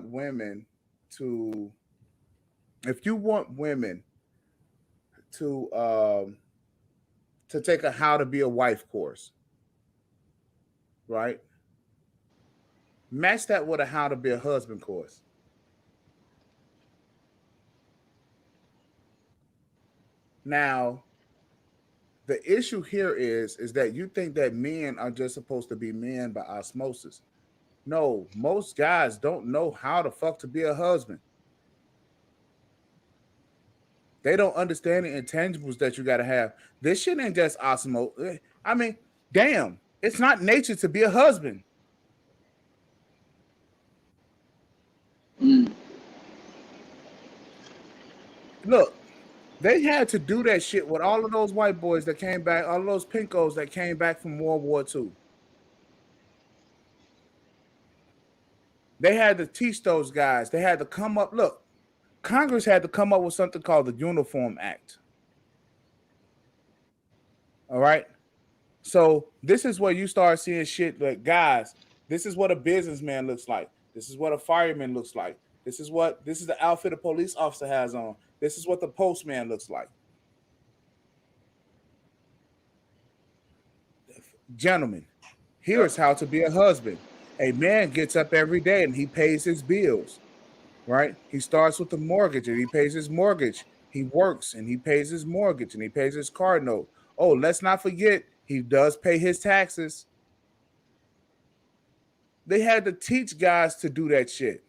women to take a how to be a wife course, right? Match that with a how to be a husband course. Now, the issue here is that you think that men are just supposed to be men by osmosis. No, most guys don't know how the fuck to be a husband. They don't understand the intangibles that you got to have. This shit ain't just osmosis. I mean, damn, it's not nature to be a husband. Look, they had to do that shit with all of those white boys that came back, all of those pinkos that came back from World War II. They had to teach those guys. They had to come up. Look, Congress had to come up with something called the Uniform Act. All right? So this is where you start seeing shit like, guys, this is what a businessman looks like. This is what a fireman looks like. This is the outfit a police officer has on. This is what the postman looks like. Gentlemen, here's how to be a husband. A man gets up every day and he pays his bills, right? He starts with the mortgage and he pays his mortgage. He works and he pays his mortgage and he pays his car note. Oh, let's not forget, he does pay his taxes. They had to teach guys to do that shit.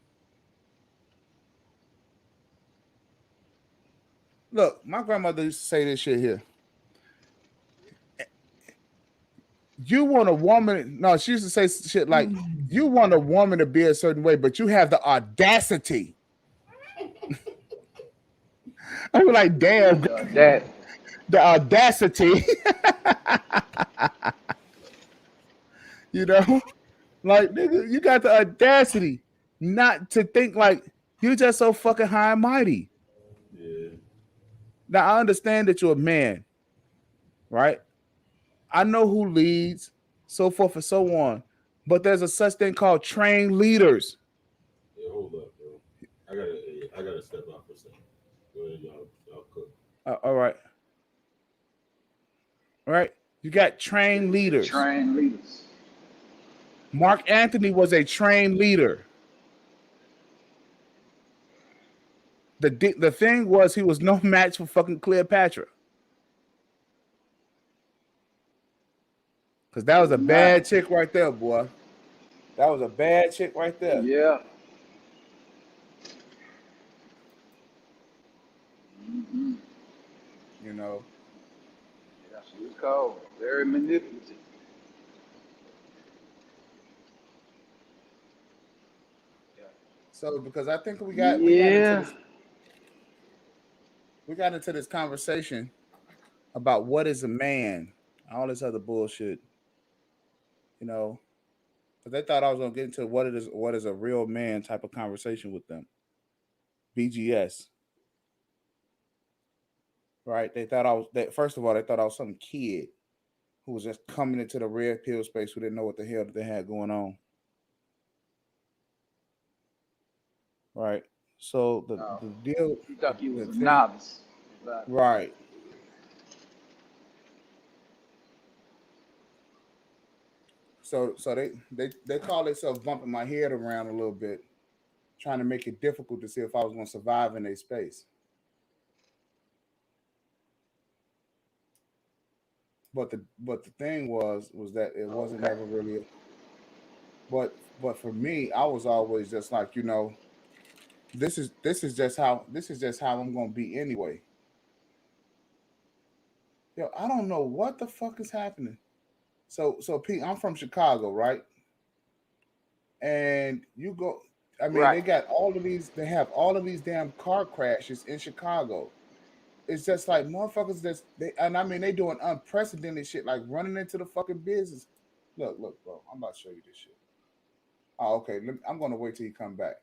Look, my grandmother used to say this shit here. You want a woman, no, she used to say shit like, you want a woman to be a certain way, but you have the audacity. I was like, damn, the audacity. Like, nigga, you got the audacity not to think like you're just so fucking high and mighty. Yeah. Now, I understand that you're a man, right? I know who leads, so forth and so on. But there's a such thing called trained leaders. Yeah, hold up, bro. I gotta step out for a second. Go ahead, y'all cook. All right. All right. You got trained leaders. Trained leaders. Mark Anthony was a trained leader. The thing was, he was no match for fucking Cleopatra. Because that was a bad chick right there, boy. That was a bad chick right there. Yeah. Mm-hmm. Yeah, she was cold. Very manipulative. So, because I think we got into this conversation about what is a man, all this other bullshit. Because they thought I was gonna get into what is a real man type of conversation with them. BGS. Right? They thought I was that. First of all, they thought I was some kid who was just coming into the red pill space who didn't know what the hell they had going on. Right? So the deal. You thought you was a novice. Right. So they call themselves bumping my head around a little bit, trying to make it difficult to see if I was going to survive in their space. But the thing was that it wasn't ever really. But for me, I was always just like, you know, this is just how I'm going to be anyway. Yo, I don't know what the fuck is happening. So Pete, I'm from Chicago, right? And you go, I mean, Right. they got all of these. They have all of these damn car crashes in Chicago. It's just like motherfuckers and I mean, they doing unprecedented shit, like running into the fucking business. Look, bro, I'm about to show you this shit. Oh, okay. I'm gonna wait till you come back.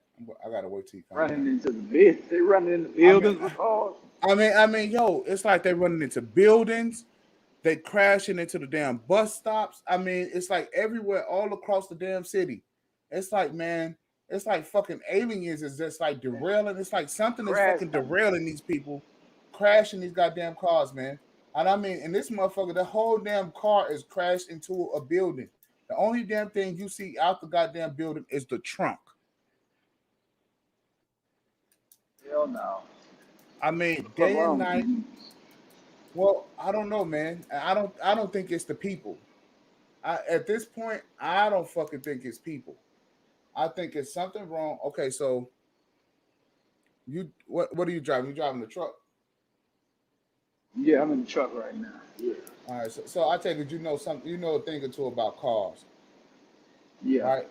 I gotta wait till you come Running back. into the business. They running in the buildings with cars. I mean, yo, it's like they running into buildings. They crashing into the damn bus stops. I mean, it's like everywhere, all across the damn city. It's like, man, it's like fucking aliens is just like derailing. It's like something is fucking derailing these people, crashing these goddamn cars, man. And I mean, and this motherfucker, the whole damn car is crashed into a building. The only damn thing you see out the goddamn building is the trunk. Hell no. I mean, day and night. Well, I don't know, man. I don't think it's the people. At this point, I don't fucking think it's people. I think it's something wrong. Okay, so what are you driving? You driving the truck? Yeah, I'm in the truck right now. Yeah. All right, so I take it you know a thing or two about cars. Yeah. Right?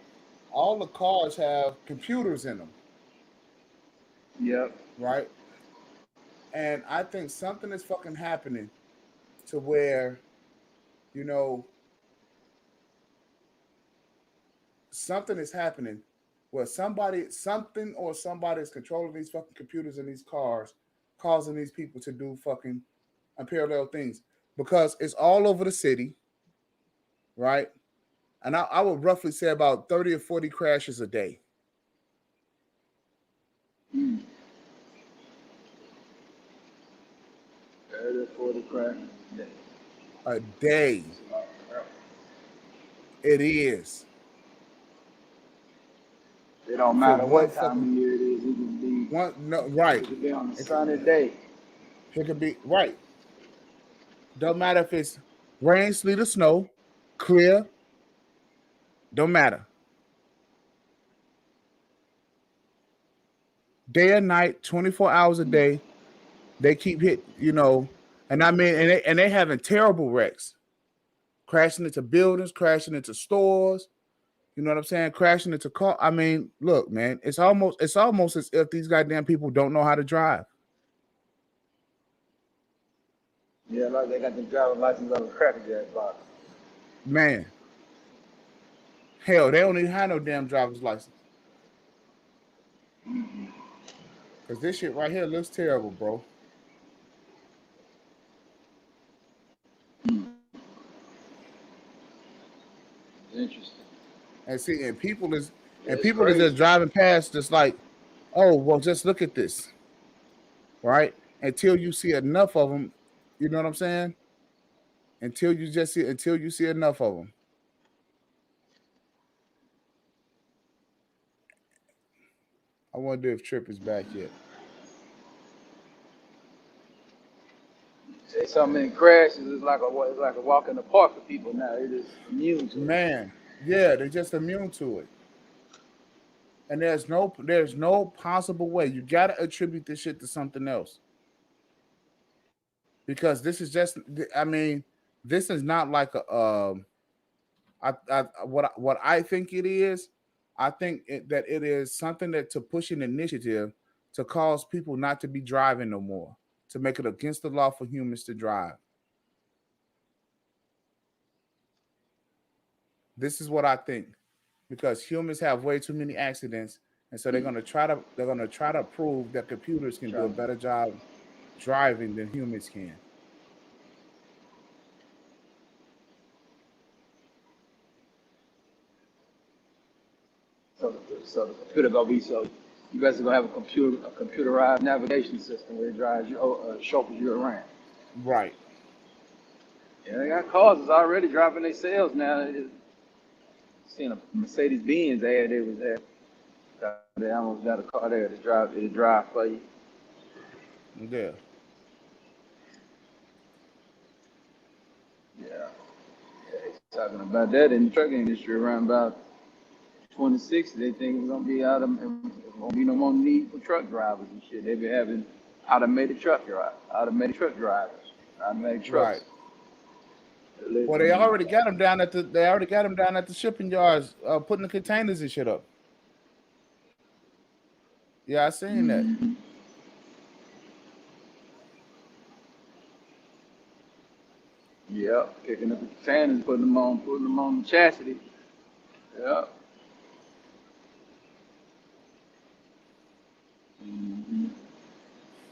All the cars have computers in them. Yep. Right? And I think something is fucking happening to where, you know, something is happening where something or somebody is controlling these fucking computers in these cars, causing these people to do fucking unparalleled things, because it's all over the city, right? And I would roughly say about 30 or 40 crashes a day. 30 or 40 crashes a day. It is. It don't matter what time of year it is. It can be right. It could be on a sunny day. It could be right. Don't matter if it's rain, sleet, or snow, clear. Don't matter. Day and night, 24 hours a day, they keep hitting, you know, and I mean, and they having terrible wrecks, crashing into buildings, crashing into stores. You know what I'm saying? Crashing into car. I mean, look, man, it's almost as if these goddamn people don't know how to drive. Yeah, like they got the driver's license on the Cracker Jack box. Man. Hell, they don't even have no damn driver's license. Because this shit right here looks terrible, bro. Interesting. And see, and people is just driving past, just like, oh, well, just look at this, right? Until you see enough of them, you know what I'm saying? Until you see enough of them. I wonder if Trip is back yet. Say so many crashes is like a walk in the park for people now. They're just immune to it. Man, yeah, they're just immune to it. And there's no possible way. You gotta attribute this shit to something else. Because this is just, I mean, this is not like a what I think it is. I think that it is something that to push an initiative to cause people not to be driving no more, to make it against the law for humans to drive. This is what I think, because humans have way too many accidents and so they're gonna try to prove that computers can do a better job driving than humans can. So the computer gonna be so. You guys are gonna have a computerized navigation system where it drives you, chauffeurs you around. Right. Yeah, they got cars that's already driving themselves now. Seen a Mercedes Benz ad. It was there. They almost got a car there to drive. It'll drive for you. Yeah. Yeah. Talking about that in the truck industry around about 2060, they think it's gonna be there won't be no more need for truck drivers and shit. They be having automated truck drivers, automatic trucks. Right. Well, they already got them down at the shipping yards, putting the containers and shit up. Yeah, I seen that. Yeah, picking up the containers, putting them on the chassis. Yeah.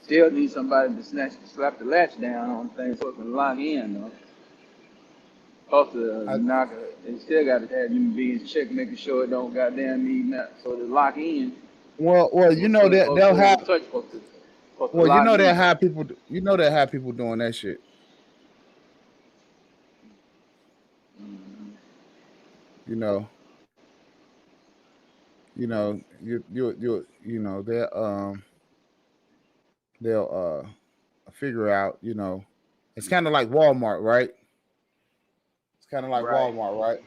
Still need somebody to slap the latch down on things so it can lock in, though. Supposed to knock it. They still got to have human beings check, making sure it don't goddamn need not so to lock in. Well, you know that they'll have. Well, you know they'll have people. You know they'll have people doing that shit. You know, they'll figure out. You know, it's kind of like Walmart, right? It's kind of like Walmart, right?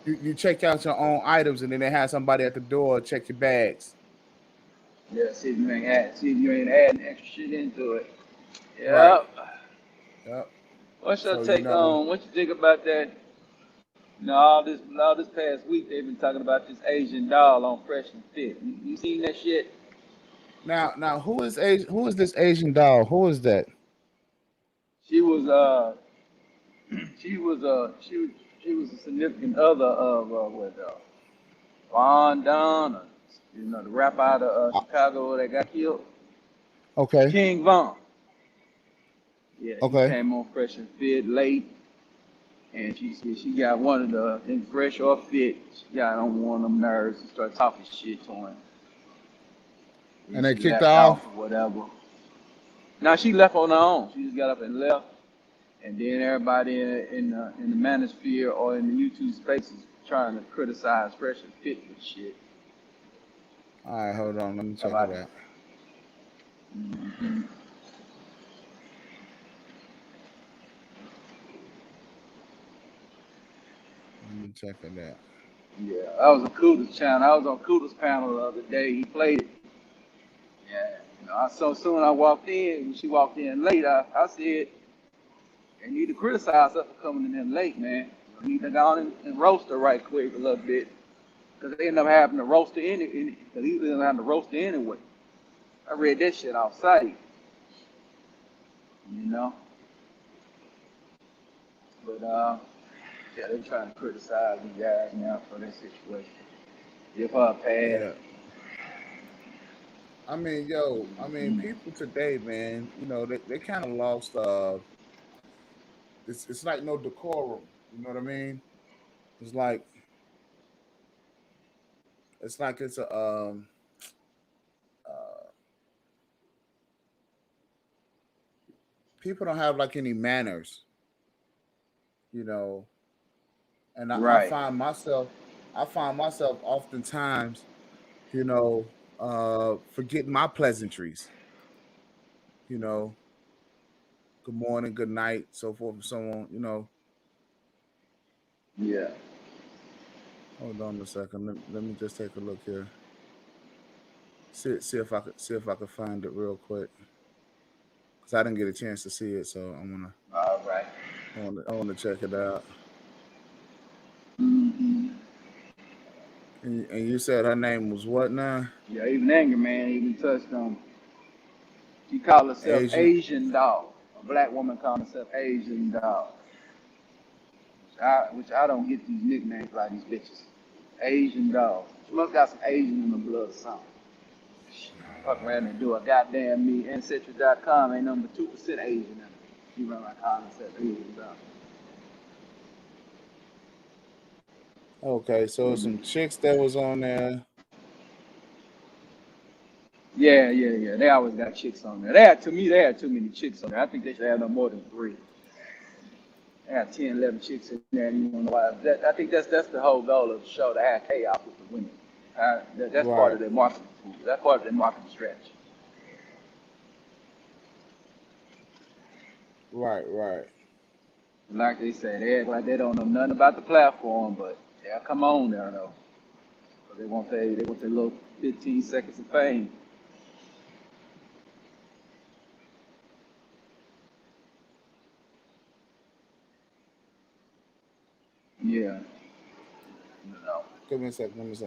You check out your own items, and then they have somebody at the door check your bags. Yeah, see if you ain't adding extra shit into it. Yep. Right. Yep. What's your take on what you think about that? You know, all this past week they've been talking about this Asian doll on Fresh and Fit. You seen that shit? Now, who is this Asian doll? Who is that? She was a significant other of Von Don, you know, the rapper out of Chicago that got killed. Okay. King Von. Yeah. Okay. He came on Fresh and Fit late, and she got one of the, I think Fresh or Fit. She got on one of them nerves and started talking shit to him. And they kicked her off or whatever. Now she left on her own. She just got up and left. And then everybody in the manosphere or in the YouTube spaces trying to criticize Fresh and Fit with shit. All right, hold on. Let me check it out. Mm-hmm. Let me check it out. Yeah, that was a Kudos channel. I was on Kudos panel the other day. He played it. Yeah, you know, so soon I walked in. When she walked in late, I said, "You need to criticize her for coming in late, man. You need to go on and roast her right quick a little bit, because they end up having to roast her because he ended up having to roast her anyway." I read that shit off site, you know. But yeah, they're trying to criticize these guys now for this situation. Give her a pass. Yeah. I mean, people today, man, you know, they kind of lost. It's like no decorum. You know what I mean? It's like it's a people don't have like any manners. You know, and I find myself oftentimes, you know, forgetting my pleasantries. You know, good morning, good night, so forth and so on. You know. Yeah. Hold on a second. Let me just take a look here. See if I could find it real quick, because I didn't get a chance to see it, so I'm gonna. All right. I want to check it out. Mm-hmm. And you said her name was what now? Yeah, even Anger Man even touched on. She called herself Asian Doll. A black woman called herself Asian Doll. Which I don't get these nicknames like these bitches. Asian dog. She must got some Asian in the blood or something. Fuck around and do a goddamn me. Ancestry.com ain't number 2% Asian in it. You run like Holland said, Asian dog. Okay, so some chicks that was on there. Yeah. They always got chicks on there. They had too many chicks on there. I think they should have no more than 3. They had 10, 11 chicks in there, and you don't know why. I think that's the whole goal of the show, to have chaos with the women. That's part of their marketing tool. That's part of their marketing strategy. Right. Like they say, they act like they don't know nothing about the platform, but they'll come on there though. They want their little 15 seconds of fame. Yeah. No. Give me a second.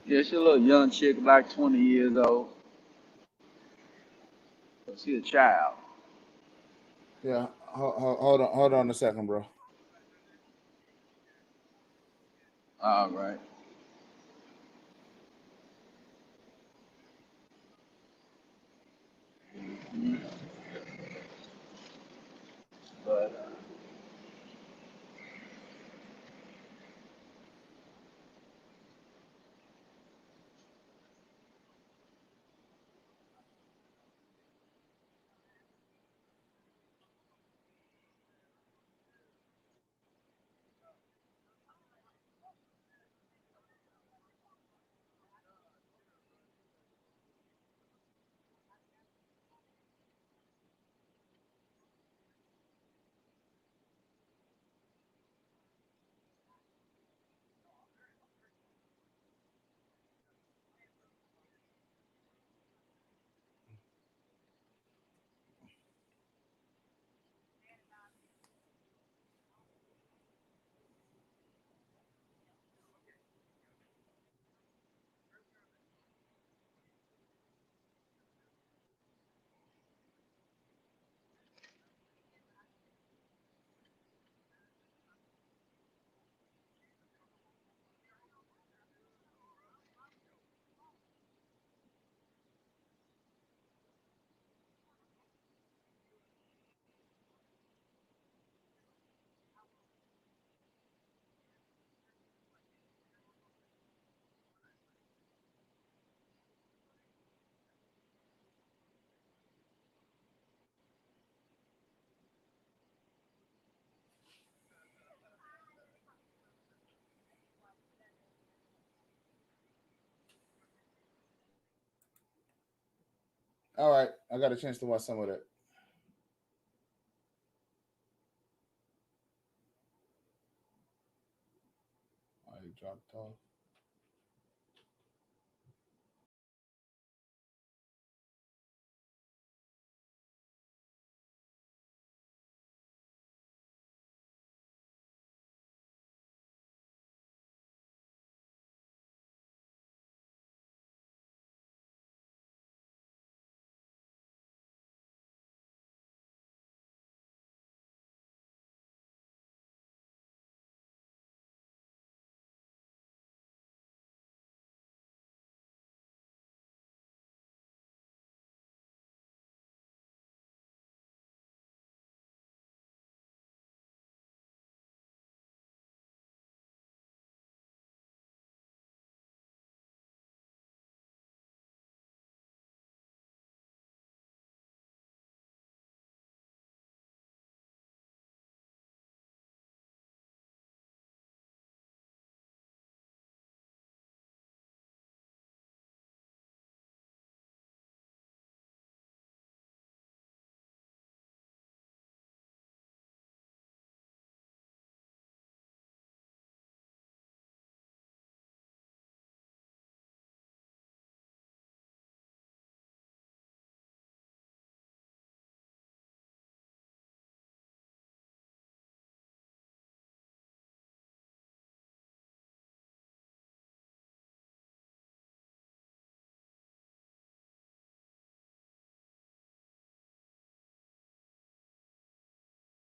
Yeah, she's a little young chick, like 20 years old. So she's a child. Yeah, hold on a second, bro. All right. But All right, I got a chance to watch some of that. I dropped off.